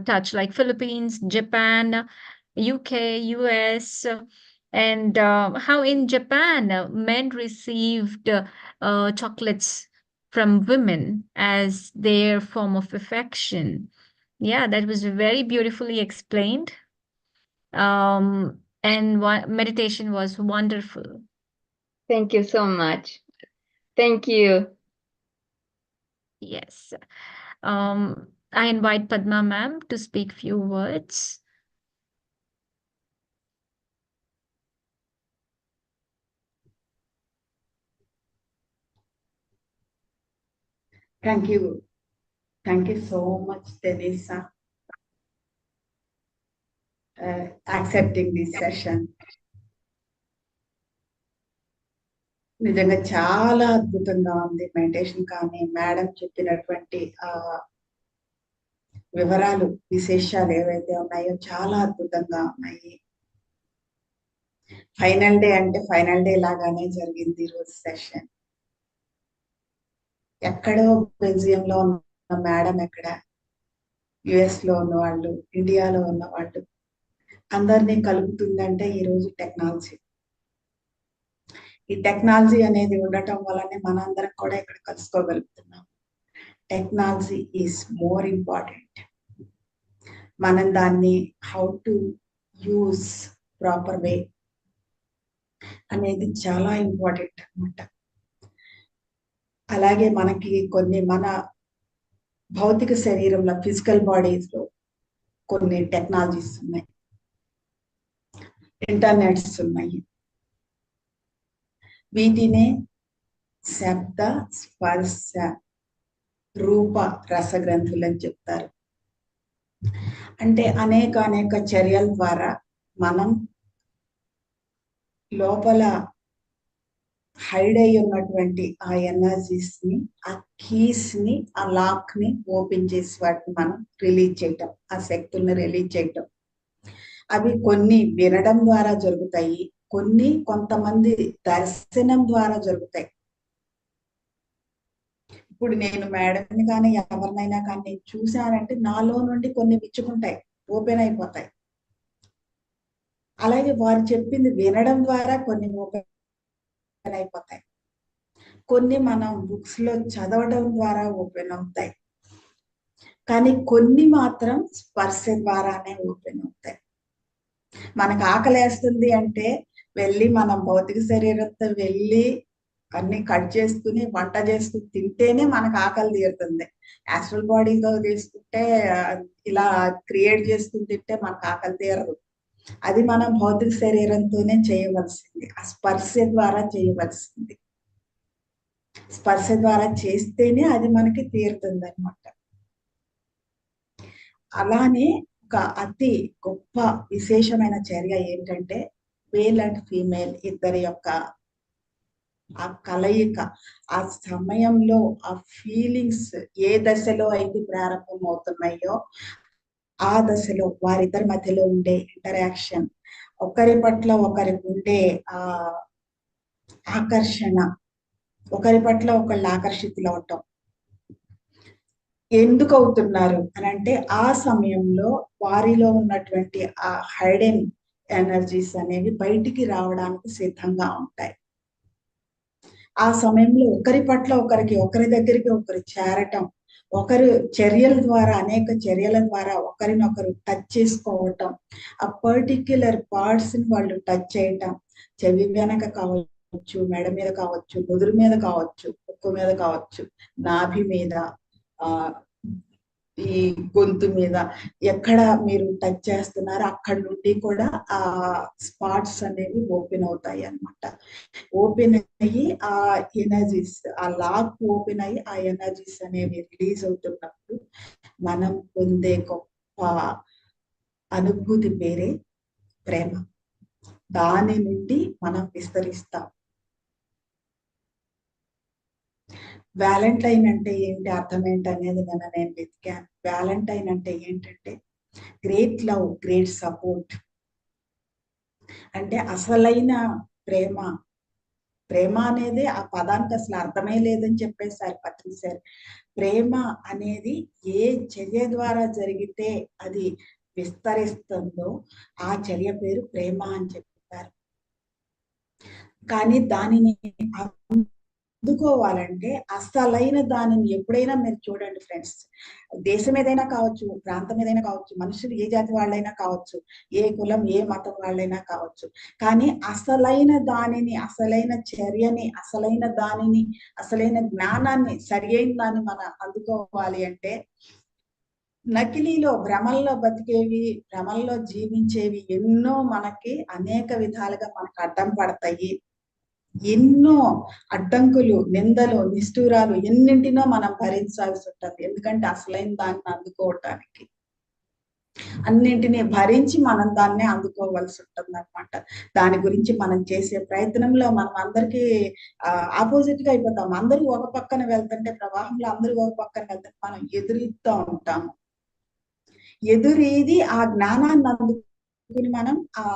touched, like Philippines, Japan, UK, US, and how in Japan men received chocolates from women as their form of affection. Yeah, that was very beautifully explained. And meditation was wonderful. Thank you so much. Thank you. Yes. I invite Padma ma'am to speak few words. Thank you. Thank you so much, Denisa, accepting this session. నిజంగా చాలా అద్భుతంగా ఉంది meditation, కానీ madam చెప్పినటువంటి వివరాలు, విశేషాలు ఏవైతే ఉన్నాయో చాలా అద్భుతంగా ఉన్నాయి. ఫైనల్ డే అంటే ఫైనల్ డే లాగానే జరిగింది ఈరోజు సెషన్. ఎక్కడో బెల్జియంలో ఉన్న మేడం, ఎక్కడ యుఎస్ లో ఉన్న వాళ్ళు, ఇండియాలో ఉన్న వాళ్ళు అందరినీ కలుపుతుందంటే ఈరోజు టెక్నాలజీ. ఈ టెక్నాలజీ అనేది ఉండటం వల్లనే మనందరం కూడా ఇక్కడ కలుసుకోగలుగుతున్నాం. Technology is more important. మనం దాన్ని how to use proper way అనేది చాలా ఇంపార్టెంట్ అనమాట. అలాగే మనకి కొన్ని మన భౌతిక శరీరంలో, ఫిజికల్ బాడీస్ లో కొన్ని టెక్నాలజీస్ ఉన్నాయి, ఇంటర్నెట్స్ ఉన్నాయి. వీటినే శబ్ద, స్పర్శ, రూప, రసగ్రంథులు అని చెప్తారు. అంటే అనేక చర్యల ద్వారా మనం లోపల హైడ్ అయి ఉన్నటువంటి ఆ ఎనర్జీస్ ని, ఆ కీస్ ని, ఆ లాక్ ని ఓపెన్ చేసి వాటిని మనం రిలీజ్ చేయటం, ఆ శక్తుల్ని రిలీజ్ చేయటం. అవి కొన్ని వినడం ద్వారా జరుగుతాయి, కొన్ని కొంతమంది దర్శనం ద్వారా జరుగుతాయి. ఇప్పుడు నేను మేడంని కానీ ఎవరినైనా కానీ నేను చూశానంటే నాలో నుండి కొన్ని విచ్చుకుంటాయి, ఓపెన్ అయిపోతాయి. అలాగే వారు చెప్పింది వినడం ద్వారా కొన్ని ఓపెన్ అయిపోతాయి. కొన్ని మనం బుక్స్ లో చదవడం ద్వారా ఓపెన్ అవుతాయి, కానీ కొన్ని మాత్రం స్పర్శ ద్వారానే ఓపెన్ అవుతాయి. మనకు ఆకలేస్తుంది అంటే వెళ్ళి మనం భౌతిక శరీరంతో వెళ్ళి అన్ని కట్ చేసుకుని వంట చేసుకుని తింటేనే మనకు ఆకలి తీరుతుంది. యాస్ట్రల్ బాడీతో తీసుకుంటే ఇలా క్రియేట్ చేసుకుని తింటే మనకు ఆకలి తీరదు. అది మనం భౌతిక శరీరంతోనే చేయవలసింది, ఆ స్పర్శ ద్వారా చేయవలసింది. స్పర్శ ద్వారా చేస్తేనే అది మనకి తీరుతుంది అనమాట. అలానే ఒక అతి గొప్ప విశేషమైన చర్య ఏంటంటే మేల్ అండ్ ఫీమేల్ ఇద్దరి యొక్క ఆ కలయిక, ఆ సమయంలో ఆ ఫీలింగ్స్ ఏ దశలో అయితే ప్రారంభం అవుతున్నాయో ఆ దశలో వారిద్దరి మధ్యలో ఉండే ఇంటరాక్షన్, ఒకరి పట్ల ఒకరికి ఉండే ఆ ఆకర్షణ, ఒకరి పట్ల ఒకళ్ళు ఆకర్షితులు అవటం ఎందుకు అవుతున్నారు అని అంటే ఆ సమయంలో వారిలో ఉన్నటువంటి ఆ హైడెన్ ఎనర్జీస్ అనేవి బయటికి రావడానికి సిద్ధంగా ఉంటాయి. ఆ సమయంలో ఒకరి పట్ల ఒకరి దగ్గరికి ఒకరు చేరటం, ఒకరు చర్యల ద్వారా అనేక చర్యల ద్వారా ఒకరినొకరు టచ్ చేసుకోవటం, ఆ పర్టిక్యులర్ పార్ట్స్ ని వాళ్ళు టచ్ చేయటం, చెవి వెనక కావచ్చు, మెడ మీద కావచ్చు, నుదురు మీద కావచ్చు, ముక్కు మీద కావచ్చు, నాభి మీద, ఆ ఈ గొంతు మీద, ఎక్కడ మీరు టచ్ చేస్తున్నారో అక్కడ నుండి కూడా ఆ స్పాట్స్ అనేవి ఓపెన్ అవుతాయి అన్నమాట. ఓపెన్ అయ్యి ఆ ఎనర్జీస్, ఆ లాక్ ఓపెన్ అయ్యి ఆ ఎనర్జీస్ అనేవి రిలీజ్ అవుతున్నప్పుడు మనం పొందే గొప్ప అనుభూతి పేరే ప్రేమ. దాని నుండి మనం విస్తరిస్తాం. వ్యాలంటైన్ అంటే ఏంటి, అర్థం ఏంటి అనేది నేను వెతికాను. వ్యాలంటైన్ అంటే ఏంటంటే గ్రేట్ లవ్, గ్రేట్ సపోర్ట్. అంటే అసలైన ప్రేమ, ప్రేమ అనేది ఆ పదానికి అసలు అర్థమే లేదని చెప్పేశారు పత్రిసారు. ప్రేమ అనేది ఏ చర్య ద్వారా జరిగితే అది విస్తరిస్తుందో ఆ చర్య పేరు ప్రేమ అని చెప్పారు. కానీ దానిని అందుకోవాలంటే అసలైన దానిని ఎప్పుడైనా మీరు చూడండి ఫ్రెండ్స్, దేశం ఏదైనా కావచ్చు, ప్రాంతం ఏదైనా కావచ్చు, మనుషులు ఏ జాతి వాళ్ళైనా కావచ్చు, ఏ కులం ఏ మతం వాళ్ళైనా కావచ్చు, కానీ అసలైన దానిని, అసలైన చర్యని, అసలైన దానిని, అసలైన జ్ఞానాన్ని, సరి అయిన దాన్ని మనం అందుకోవాలి అంటే నకిలీలో, భ్రమల్లో బతికేవి, భ్రమల్లో జీవించేవి ఎన్నో మనకి అనేక విధాలుగా మనకు అడ్డం పడతాయి. ఎన్నో అడ్డంకులు, నిందలు, నిష్ఠూరాలు ఎన్నింటినో మనం భరించాల్సి ఉంటుంది. ఎందుకంటే అసలైన దాన్ని అందుకోవటానికి అన్నింటినీ భరించి మనం దాన్ని అందుకోవాల్సి ఉంటుంది అనమాట. దాని గురించి మనం చేసే ప్రయత్నంలో మనం అందరికీ ఆపోజిట్ గా అయిపోతాం. అందరూ ఒక పక్కన వెళ్తుంటే, ప్రవాహంలో అందరూ ఒక పక్కన వెళ్తుంటే మనం ఎదురీస్తూ ఉంటాము. ఎదురీది ఆ జ్ఞానాన్ని అందుకుని మనం ఆ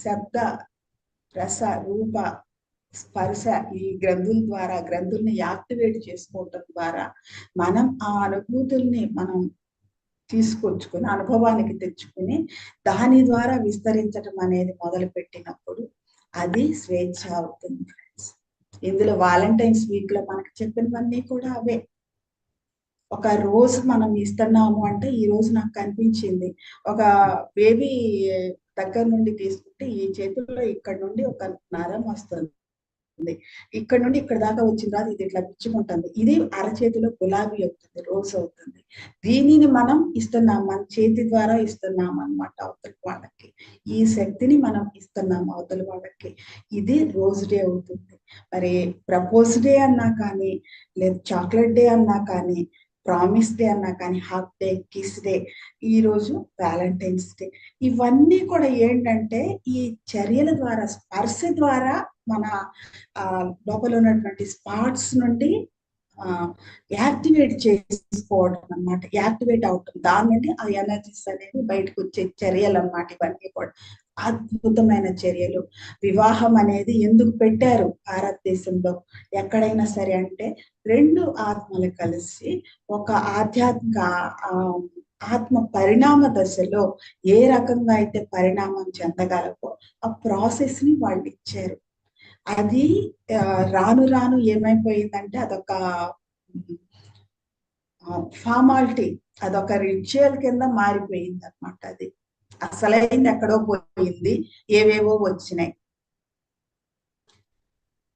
శబ్ద, రస, రూప, స్పర్శ ఈ గ్రంథుల్ని యాక్టివేట్ చేసుకోవటం ద్వారా మనం ఆ అనుభూతుల్ని మనం తీసుకొచ్చుకుని, అనుభవానికి తెచ్చుకుని దాని ద్వారా విస్తరించటం అనేది మొదలు పెట్టినప్పుడు అది స్వేచ్ఛ అవుతుంది ఫ్రెండ్స్. ఇందులో వాలంటైన్స్ వీక్ లో మనకు చెప్పినవన్నీ కూడా అవే. ఒక రోజు మనం ఇస్తున్నాము అంటే, ఈ రోజు నాకు కనిపించింది ఒక బేబీ దగ్గర నుండి తీసుకుంటే ఈ చేతుల్లో ఇక్కడ నుండి ఒక నరం వస్తుంది, ఇక్కడ నుండి ఇక్కడ దాకా వచ్చిన తర్వాత ఇది ఇట్లా పిచ్చుకుంటుంది, ఇది అరచేతిలో గులాబీ అవుతుంది, రోజ్ అవుతుంది. దీనిని మనం ఇస్తున్నాం, మన చేతి ద్వారా ఇస్తున్నాం అన్నమాట అవతల వాళ్ళకి. ఈ శక్తిని మనం ఇస్తున్నాం అవతల వాళ్ళకి. ఇది రోజ్ డే అవుతుంది. మరి ప్రపోజ్ డే అన్నా కానీ, లేదు చాక్లెట్ డే అన్నా కానీ, ప్రామిస్ డే అన్నా కానీ, హార్ట్ డే, కిస్ డే, ఈ రోజు వ్యాలంటైన్స్ డే. ఇవన్నీ కూడా ఏంటంటే ఈ చర్యల ద్వారా, స్పర్శ ద్వారా మన లోపల ఉన్నటువంటి స్పాట్స్ నుండి యాక్టివేట్ చేసుకోవడం అన్నమాట. యాక్టివేట్ అవుతుంది, దాని నుండి ఆ ఎనర్జీస్ అనేవి బయటకు వచ్చే చర్యలు అన్నమాట. ఇవన్నీ కూడా అద్భుతమైన చర్యలు. వివాహం అనేది ఎందుకు పెట్టారు భారతదేశంలో ఎక్కడైనా సరే అంటే, రెండు ఆత్మలు కలిసి ఒక ఆధ్యాత్మిక ఆత్మ పరిణామ దశలో ఏ రకంగా అయితే పరిణామం చెందగలవో ఆ ప్రాసెస్ ని వాళ్ళు ఇచ్చారు. అది రాను రాను ఏమైపోయిందంటే అదొక ఫార్మాలిటీ, అదొక రిచువల్ కింద మారిపోయింది అనమాట. అది అసలైంది ఎక్కడో పోయింది, ఏవేవో వచ్చినాయి.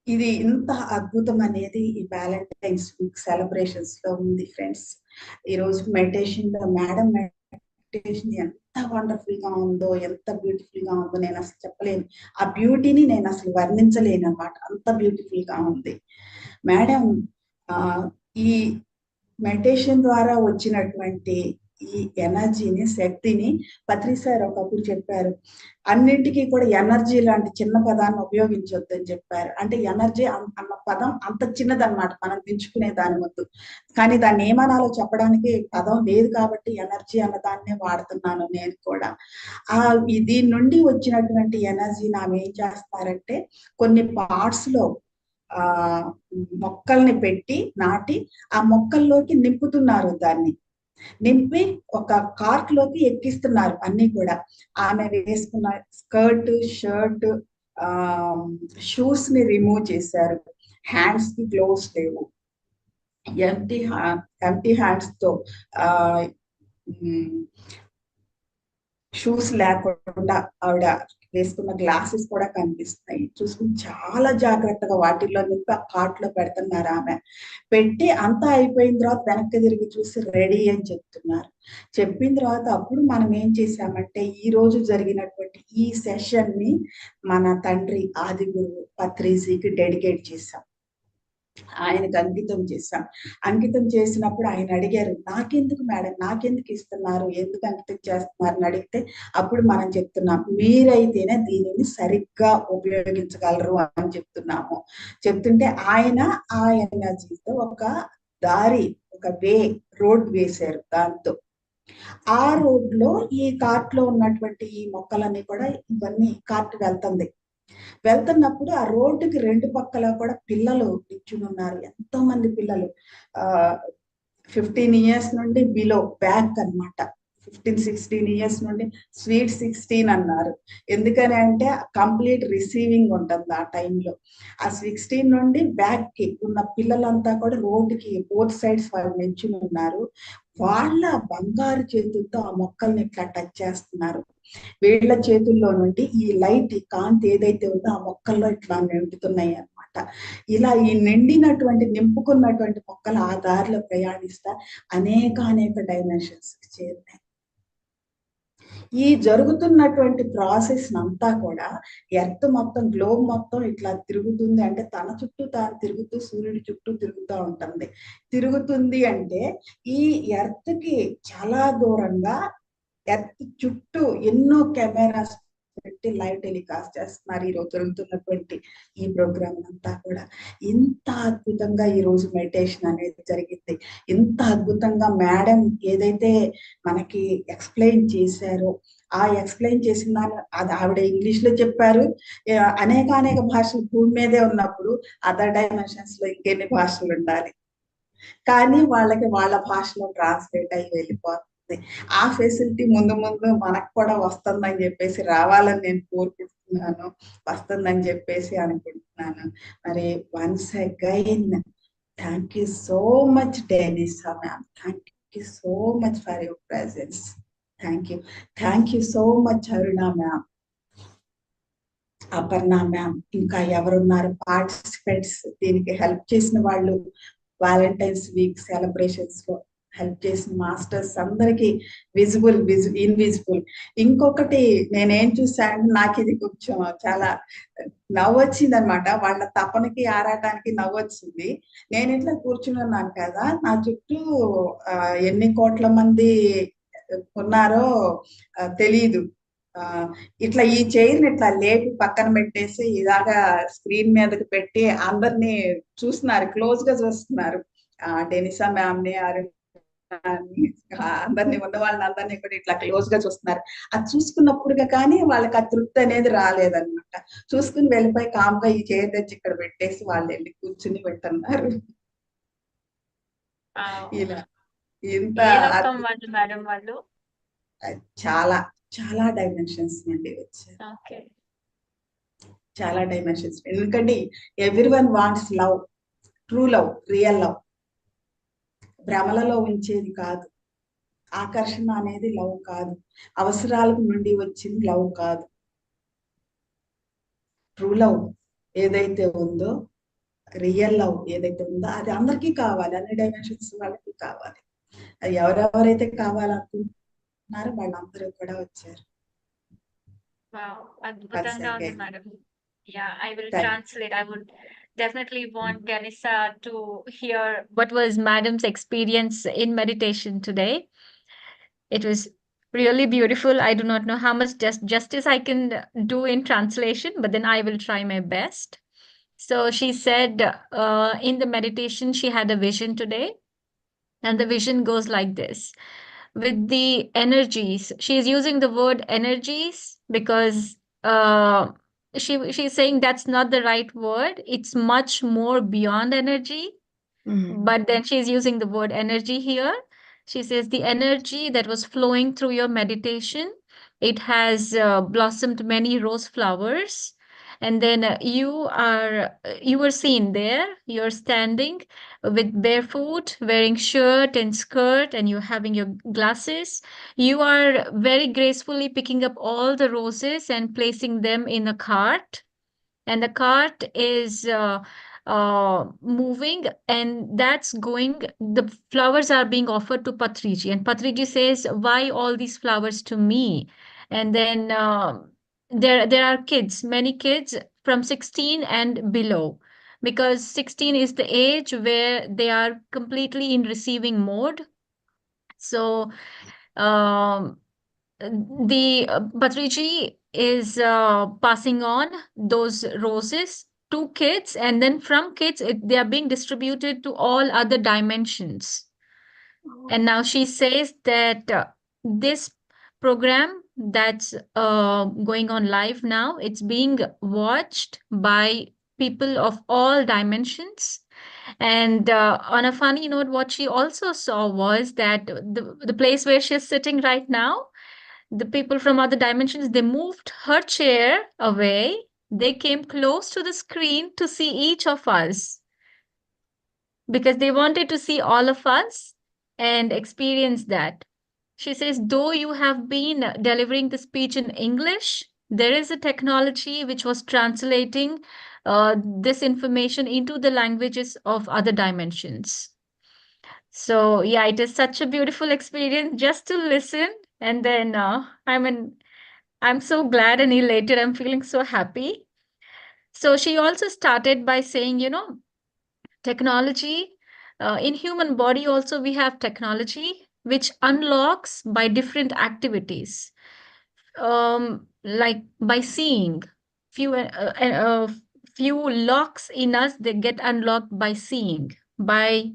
ఇది ఇంత అద్భుతం అనేది ఈ వ్యాలంటైన్స్ వీక్ సెలబ్రేషన్స్ లో ఉంది ఫ్రెండ్స్. ఈరోజు మెడిటేషన్ లో మేడం మెడిటేషన్ ఎంత వండర్ఫుల్ గా ఉందో, ఎంత బ్యూటిఫుల్ గా ఉందో నేను అసలు చెప్పలేను. ఆ బ్యూటీని నేను అసలు వర్ణించలేను అనమాట, అంత బ్యూటిఫుల్ గా ఉంది మేడం. ఈ మెడిటేషన్ ద్వారా వచ్చినటువంటి ఈ ఎనర్జీని, శక్తిని పత్రిసార్ ఒకప్పుడు చెప్పారు, అన్నింటికీ కూడా ఎనర్జీ లాంటి చిన్న పదాన్ని ఉపయోగించొద్దని చెప్పారు. అంటే ఎనర్జీ అన్న పదం అంత చిన్నదన్నమాట మనం దించుకునే దాని ముందు. కానీ దాన్ని ఏమనాలో చెప్పడానికి పదం లేదు కాబట్టి ఎనర్జీ అన్న దాన్నే వాడుతున్నాను నేను కూడా. దీని నుండి వచ్చినటువంటి ఎనర్జీని ఆమె ఏం చేస్తారంటే కొన్ని పార్ట్స్ లో మొక్కల్ని పెట్టి నాటి ఆ మొక్కల్లోకి నింపుతున్నారు. దాన్ని నింపి ఒక కార్ట్ లోకి ఎక్కిస్తున్నారు అన్ని కూడా. ఆమె వేసుకున్న స్కర్ట్, షర్ట్, షూస్ ని రిమూవ్ చేశారు. హ్యాండ్స్ కి గ్లోవ్స్ లేవు, ఎంటీ ఎంటీ హ్యాండ్స్ తో షూస్ లేకుండా ఆవిడ వేసుకున్న గ్లాసెస్ కూడా కనిపిస్తున్నాయి. చూసుకుని చాలా జాగ్రత్తగా వాటిల్లో నింపి ఆ కార్ట్ లో పెడుతున్నారు. ఆమె పెట్టి అంతా అయిపోయిన తర్వాత వెనక్కి తిరిగి చూసి రెడీ అని చెప్తున్నారు. చెప్పిన తర్వాత అప్పుడు మనం ఏం చేసామంటే ఈ రోజు జరిగినటువంటి ఈ సెషన్ ని మన తండ్రి ఆది గురువు పత్రిజీకి డెడికేట్ చేశాం, ఆయనకు అంకితం చేశాం. అంకితం చేసినప్పుడు ఆయన అడిగారు, నాకెందుకు మేడం, నాకెందుకు ఇస్తున్నారు, ఎందుకు అంకితం చేస్తున్నారు అని అడిగితే అప్పుడు మనం చెప్తున్నాం, మీరైతేనే దీనిని సరిగ్గా ఉపయోగించగలరు అని చెప్తున్నాము. చెప్తుంటే ఆయన ఆ ఎనర్జీతో ఒక దారి, ఒక రోడ్ వేశారు. దాంతో ఆ రోడ్ లో ఈ కార్ట్ లో ఉన్నటువంటి ఈ మొక్కలన్నీ కూడా ఇవన్నీ కార్ట్ వెళ్తున్నప్పుడు ఆ రోడ్డుకి రెండు పక్కల కూడా పిల్లలు నిల్చుని ఉన్నారు. ఎంతో మంది పిల్లలు 15 years నుండి బిలో బ్యాక్ అన్నమాట. 15-16 years నుండి స్వీట్ 16 అన్నారు. ఎందుకని అంటే కంప్లీట్ రిసీవింగ్ ఉంటుంది ఆ టైంలో. ఆ 16 నుండి బ్యాక్ కి ఉన్న పిల్లలంతా కూడా రోడ్డుకి బోత్ సైడ్స్ వాళ్ళు నిల్చుని ఉన్నారు. వాళ్ళ బంగారు చేతులతో ఆ మొక్కల్ని ఇట్లా టచ్ చేస్తున్నారు. వీళ్ళ చేతుల్లో నుండి ఈ లైట్, ఈ కాంతి ఏదైతే ఉందో ఆ మొక్కల్లో ఇట్లా నిండుతున్నాయి అన్నమాట. ఇలా ఈ నింపుకున్నటువంటి మొక్కలు ఆ దారిలో ప్రయాణిస్తా అనేక డైమెన్షన్స్ చేరినాయి. ఈ జరుగుతున్నటువంటి ప్రాసెస్ అంతా కూడా ఎర్త్ మొత్తం, గ్లోబ్ మొత్తం ఇట్లా తిరుగుతుంది అంటే తన చుట్టూ తాను తిరుగుతూ సూర్యుడి చుట్టూ తిరుగుతూ ఉంటుంది. తిరుగుతుంది అంటే ఈ ఎర్త్ కి చాలా దూరంగా ఎర్త్ చుట్టూ ఎన్నో కెమెరాస్ పెట్టి లైవ్ టెలికాస్ట్ చేస్తున్నారు. ఈరోజు జరుగుతున్నటువంటి ఈ ప్రోగ్రామ్ అంతా కూడా ఇంత అద్భుతంగా ఈ రోజు మెడిటేషన్ అనేది జరిగింది. ఇంత అద్భుతంగా మేడం ఏదైతే మనకి ఎక్స్ప్లెయిన్ చేశారో ఆ ఎక్స్ప్లెయిన్ చేసిన దాన్ని అది ఆవిడ ఇంగ్లీష్ లో చెప్పారు. అనేక భాషలు భూమి మీదే ఉన్నప్పుడు అదర్ డైమెన్షన్స్ లో ఇంకెన్ని భాషలు ఉండాలి, కానీ వాళ్ళకి వాళ్ళ భాషలో ట్రాన్స్లేట్ అయ్యి వెళ్ళిపోతుంది. ఆ ఫెసిలిటీ ముందు మనకు కూడా వస్తుందని చెప్పేసి, రావాలని నేను కోరుకుంటున్నాను, వస్తుందని చెప్పేసి అనుకుంటున్నాను. మరి once again thank you so much Denisa ma'am, thank you so much for your presence. Thank you so much Aruna ma'am, Aparna ma'am, ఇంకా ఎవరున్నారు పార్టిసిపెంట్స్, దీనికి హెల్ప్ చేసిన వాళ్ళు, వాలంటైన్స్ వీక్ సెలబ్రేషన్స్ లో హెల్ప్ చేసిన మాస్టర్స్ అందరికి విజిబుల్, ఇన్విజిబుల్. ఇంకొకటి నేనేం చూసాను, నాకు ఇది కొంచెం చాలా నవ్వు వచ్చింది అనమాట. వాళ్ళ తపనకి ఆరాటానికి నవ్వు వచ్చింది. నేను ఇట్లా కూర్చుని ఉన్నాను కదా, నా చుట్టూ ఎన్ని కోట్ల మంది ఉన్నారో తెలియదు. ఇట్లా ఈ చైర్ని ఇట్లా లేపి పక్కన పెట్టేసి ఇలాగా స్క్రీన్ మీదకి పెట్టి అందరినీ చూస్తున్నారు, క్లోజ్ గా చూస్తున్నారు. డెనిసా మ్యామ్ ని, అరుణ్ అందరినీ, ఉన్న వాళ్ళని అందరినీ కూడా ఇట్లా క్లోజ్ గా చూస్తున్నారు. అది చూసుకున్నప్పుడుగా కానీ వాళ్ళకి ఆ తృప్తి అనేది రాలేదన్నమాట. చూసుకుని వెళ్ళిపోయి కామ్గా ఈ చైర్ తెచ్చి ఇక్కడ పెట్టేసి వాళ్ళు వెళ్ళి కూర్చుని వింటున్నారు. ఇలా ఇంత మేడం వాళ్ళు చాలా చాలా డైమెన్షన్స్ నుండి వచ్చారు. చాలా డైమెన్షన్స్. ఎందుకంటే everyone wants love, true love, real love. భ్రమలలో ఉంచేది కాదు, ఆకర్షణ అనేది లవ్ కాదు, అవసరాలకు నుండి వచ్చింది లవ్ కాదు. ట్రూ లవ్ ఏదైతే ఉందో, రియల్ లవ్ ఏదైతే ఉందో అది అందరికీ కావాలి, అన్ని డైమెన్షన్స్ వాళ్ళకి కావాలి. అది ఎవరెవరైతే కావాలనుకుంటున్నారో వాళ్ళందరూ కూడా వచ్చారు. అద్భుతంగా ఉంది madam. Yeah, I will translate. I would definitely want Ganesa to hear what was Madam's experience in meditation today. It was really beautiful. I do not know how much justice I can do in translation, but then I will try my best. So she said in the meditation, she had a vision today. And the vision goes like this. With the energies, she's using the word energies because she's saying that's not the right word. It's much more beyond energy. But then she's using the word energy here. She says the energy that was flowing through your meditation, it has blossomed many rose flowers. And then you were seen there. You're standing with barefoot, wearing shirt and skirt, and you're having your glasses. You are very gracefully picking up all the roses and placing them in a cart, and the cart is moving, and that's going, the flowers are being offered to Patriji, and Patriji says, why all these flowers to me? And then there are kids, many kids from 16 and below, because 16 is the age where they are completely in receiving mode. So um, the Patriji is passing on those roses to kids, and then from kids, they are being distributed to all other dimensions. And now she says that this program that's going on live now, it's being watched by people of all dimensions. And on a funny note, what she also saw was that the place where she's sitting right now, the people from other dimensions, they moved her chair away. They came close to the screen to see each of us because they wanted to see all of us and experience that. She says, though you have been delivering the speech in English, there is a technology which was translating this information into the languages of other dimensions. So, yeah, it is such a beautiful experience just to listen. And then, I'm so glad and elated. I'm feeling so happy. So, she also started by saying, technology, in human body also we have technology which unlocks by different activities, like by seeing. Few locks in us, they get unlocked by seeing, by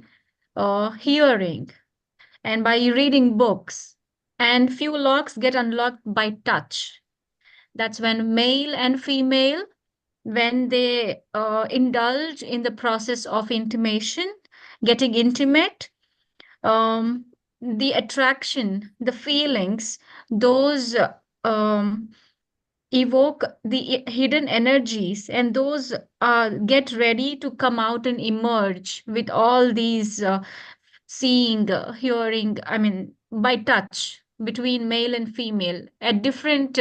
hearing, and by reading books, and few locks get unlocked by touch. That's when male and female, when they indulge in the process of intimation, getting intimate, um, the attraction, the feelings, those um, evoke the hidden energies, and those get ready to come out and emerge with all these seeing, hearing, I mean, by touch between male and female at different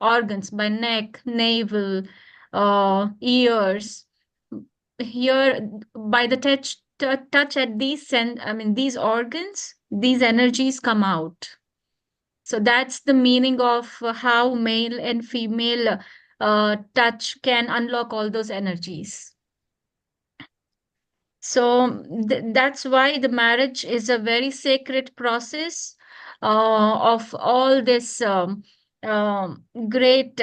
organs, by neck, navel, ears. Here, by the touch at these organs, these energies come out. So that's the meaning of how male and female touch can unlock all those energies. So that's why the marriage is a very sacred process of all this great,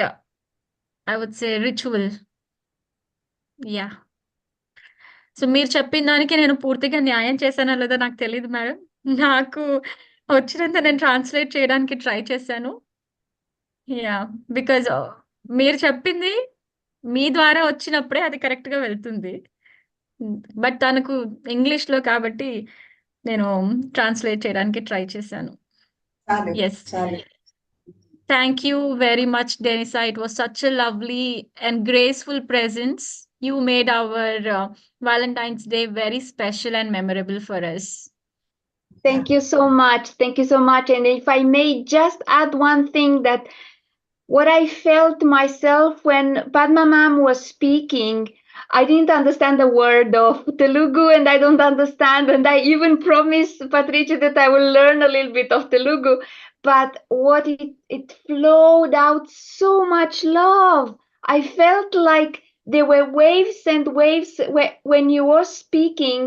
I would say, ritual. Yeah. So మీరు చెప్పిన దానికి నేను పూర్తిగా న్యాయం చేశానా లేదా నాకు తెలీదు మేడం. నాకు వచ్చినంత నేను ట్రాన్స్‌లేట్ చేయడానికి ట్రై చేశాను. యాహ్! బికాజ్ మీరు చెప్పింది మీ ద్వారా వచ్చినప్పుడే అది కరెక్ట్‌గా వెళ్తుంది. బట్ తనకు ఇంగ్లీష్‌లో కాబట్టి నేను ట్రాన్స్‌లేట్ చేయడానికి ట్రై చేశాను. చాలు యెస్. చాలు Thank you very much, Denisa. It was such a lovely and graceful presence. You made our Valentine's Day very special and memorable for us. Thank you so much. Thank you so much. And if I may just add one thing, that what I felt myself when Padma Ma'am was speaking, I didn't understand the word of Telugu, and I don't understand. And I even promised Patricia that I will learn a little bit of Telugu. But what it flowed out so much love. I felt like there were waves and waves when you were speaking.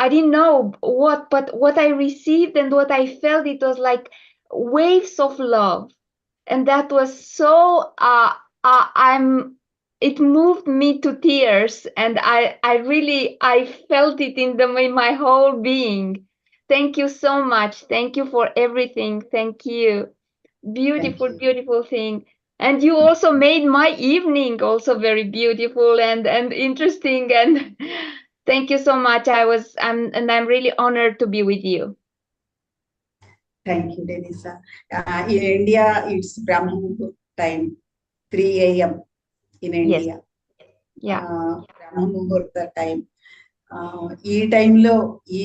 I didn't know what, but what I received and what I felt, it was like waves of love, and that was so I'm it moved me to tears, and I really I felt it in my whole being. Thank you so much. Thank you for everything. Thank you. Beautiful, you. beautiful thing. And you also made my evening also very beautiful and interesting, and thank you so much. I'm really honored to be with you. Thank you, Denisa. In India, it's Brahma Muhurt time, 3 a.m. in Yes. India. Yeah. బ్రహ్మ ముహూర్త time. ఈ టైంలో ఈ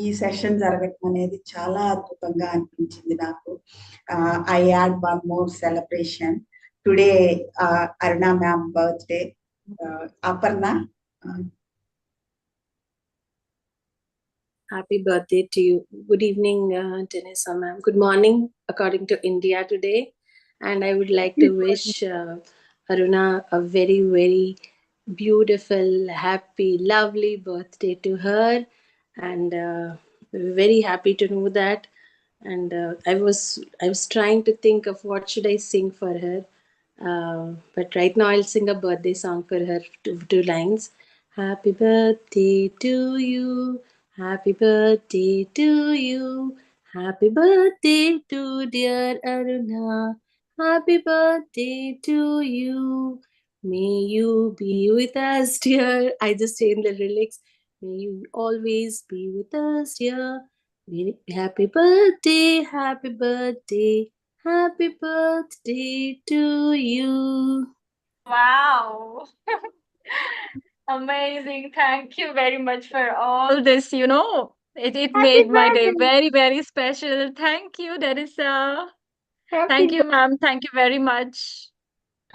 ఈ session జరగటం అనేది చాలా అద్భుతంగా అనిపించింది నాకు. I add one more celebration today, Aruna ma'am birthday. Aparna, Happy birthday to you. Good evening, Janessa ma'am. Good morning, according to India today. And I would like to wish Aruna a very, very beautiful, happy, lovely birthday to her. And very happy to know that. And I was trying to think of what should I sing for her. But right now I'll sing a birthday song for her, two lines. Happy birthday to you. Happy birthday to you. Happy birthday to dear Aruna. Happy birthday to you. May you be with us, dear. I just changed the lyrics. May you always be with us, dear. Happy birthday, happy birthday, happy birthday to you. Wow. Amazing. Thank you very much for all this. It Happy made my day birthday. very, very special. Thank you, Darissa. Happy Thank you, ma'am. Thank you very much.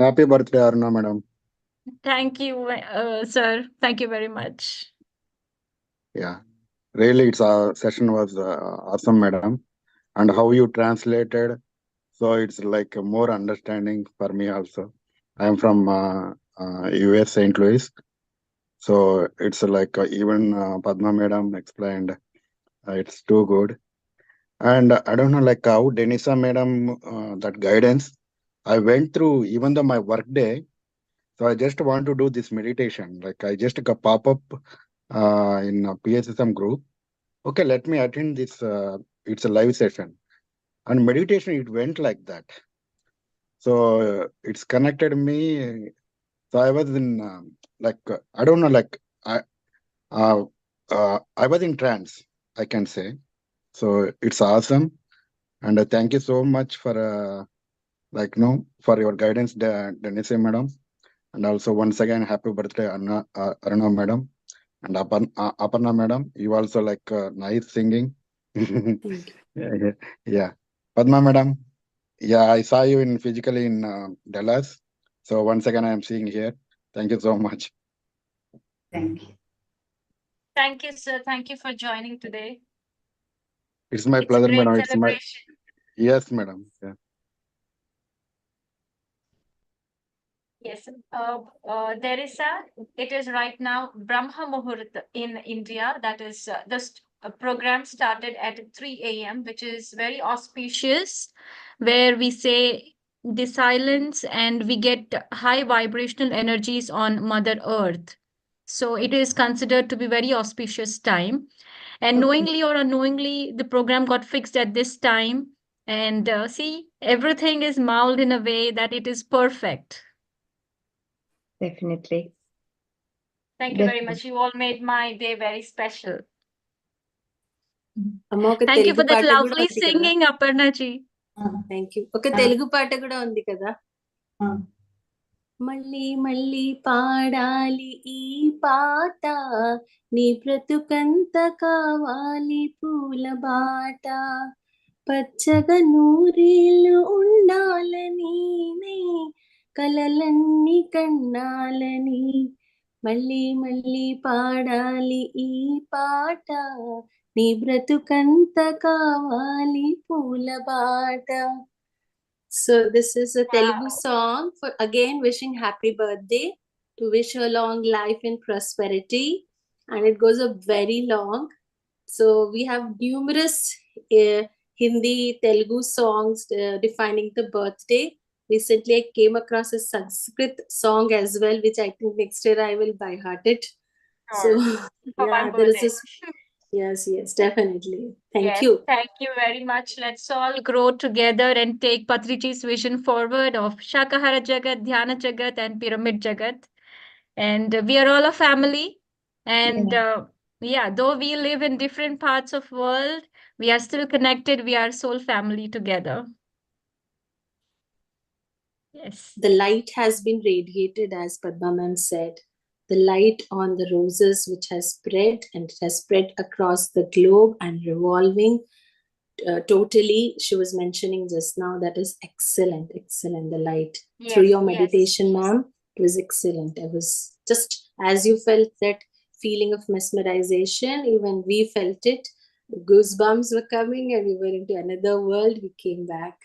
Happy birthday, Aruna madam. Thank you, sir. Thank you very much. Yeah, really, it's session was awesome, madam, and how you translated. So it's like more understanding for me also. I am from US St. Louis, so it's like even Padma madam explained. It's too good, and I don't know like how Denisa madam that guidance. I went through even though my work day. So I just want to do this meditation. Like I just pop up in a PSSM group. Okay, let me attend this. It's a live session. And meditation, it went like that. So it's connected me. So I was in I don't know, like I was in trance, I can say. So it's awesome. And thank you so much for for your guidance, Denise madam. And also once again, happy birthday, Aruna madam. And Aparna madam, you also like nice singing. Thank you. Yeah, yeah. Padma madam, yeah, I saw you in physically in Dallas. So once again, I am seeing here. Thank you so much. Thank you. Thank you, sir. Thank you for joining today. It's my It's a pleasure, great madam. It's my celebration. yes, madam. Yeah. Yes, Teresa, it is right now Brahma Muhurta in India. That is, this program started at 3 a.m., which is very auspicious, where we say the silence and we get high vibrational energies on Mother Earth. So it is considered to be very auspicious time. And knowingly or unknowingly, the program got fixed at this time. And see, everything is molded in a way that it is perfect. Definitely. Thank you very much. You all made my day very special. అమ్మ ఒక Thank you Telugu for that పాట కూడా lovely ఉంది కదా. singing, Aparna ji. Thank you. ఒక తెలుగు పాట కూడా ఉంది కదా. మళ్ళీ మళ్ళీ పాడాలి ఈ పాట, నీ బ్రతుకంత కావాలి పూల బాట, పచ్చగా నూరేళ్ళు ఉండాలని నీ కలలన్నీ కన్నాలని, మళ్ళీ మళ్ళీ పాడాలి ఈ పాట, నీ బ్రతుకంత కావాలి పూల బాట. So this is a Telugu song for again wishing happy birthday, to wish her long life and prosperity, and it goes up very long. So we have numerous Hindi Telugu songs defining the birthday. Recently I came across a Sanskrit song as well, which I think next year I will by heart it. So For my yeah, there is birthday. this. Yes, definitely. Thank Yes, you. thank you very much. Let's all grow together and take Patrichi's vision forward of Shakahara Jagat, Dhyana Jagat, and Pyramid Jagat. And we are all a family. And yeah, though we live in different parts of world, we are still connected. We are soul family together. Yes. The light has been radiated, as Padma ma'am said, the light on the roses which has spread, and it has spread across the globe and revolving totally. She was mentioning just now, that is excellent, excellent. The light through Yes, your yes. meditation, ma'am, it was excellent. It was just as you felt that feeling of mesmerization, even we felt it. Goosebumps were coming and we were into another world. We came back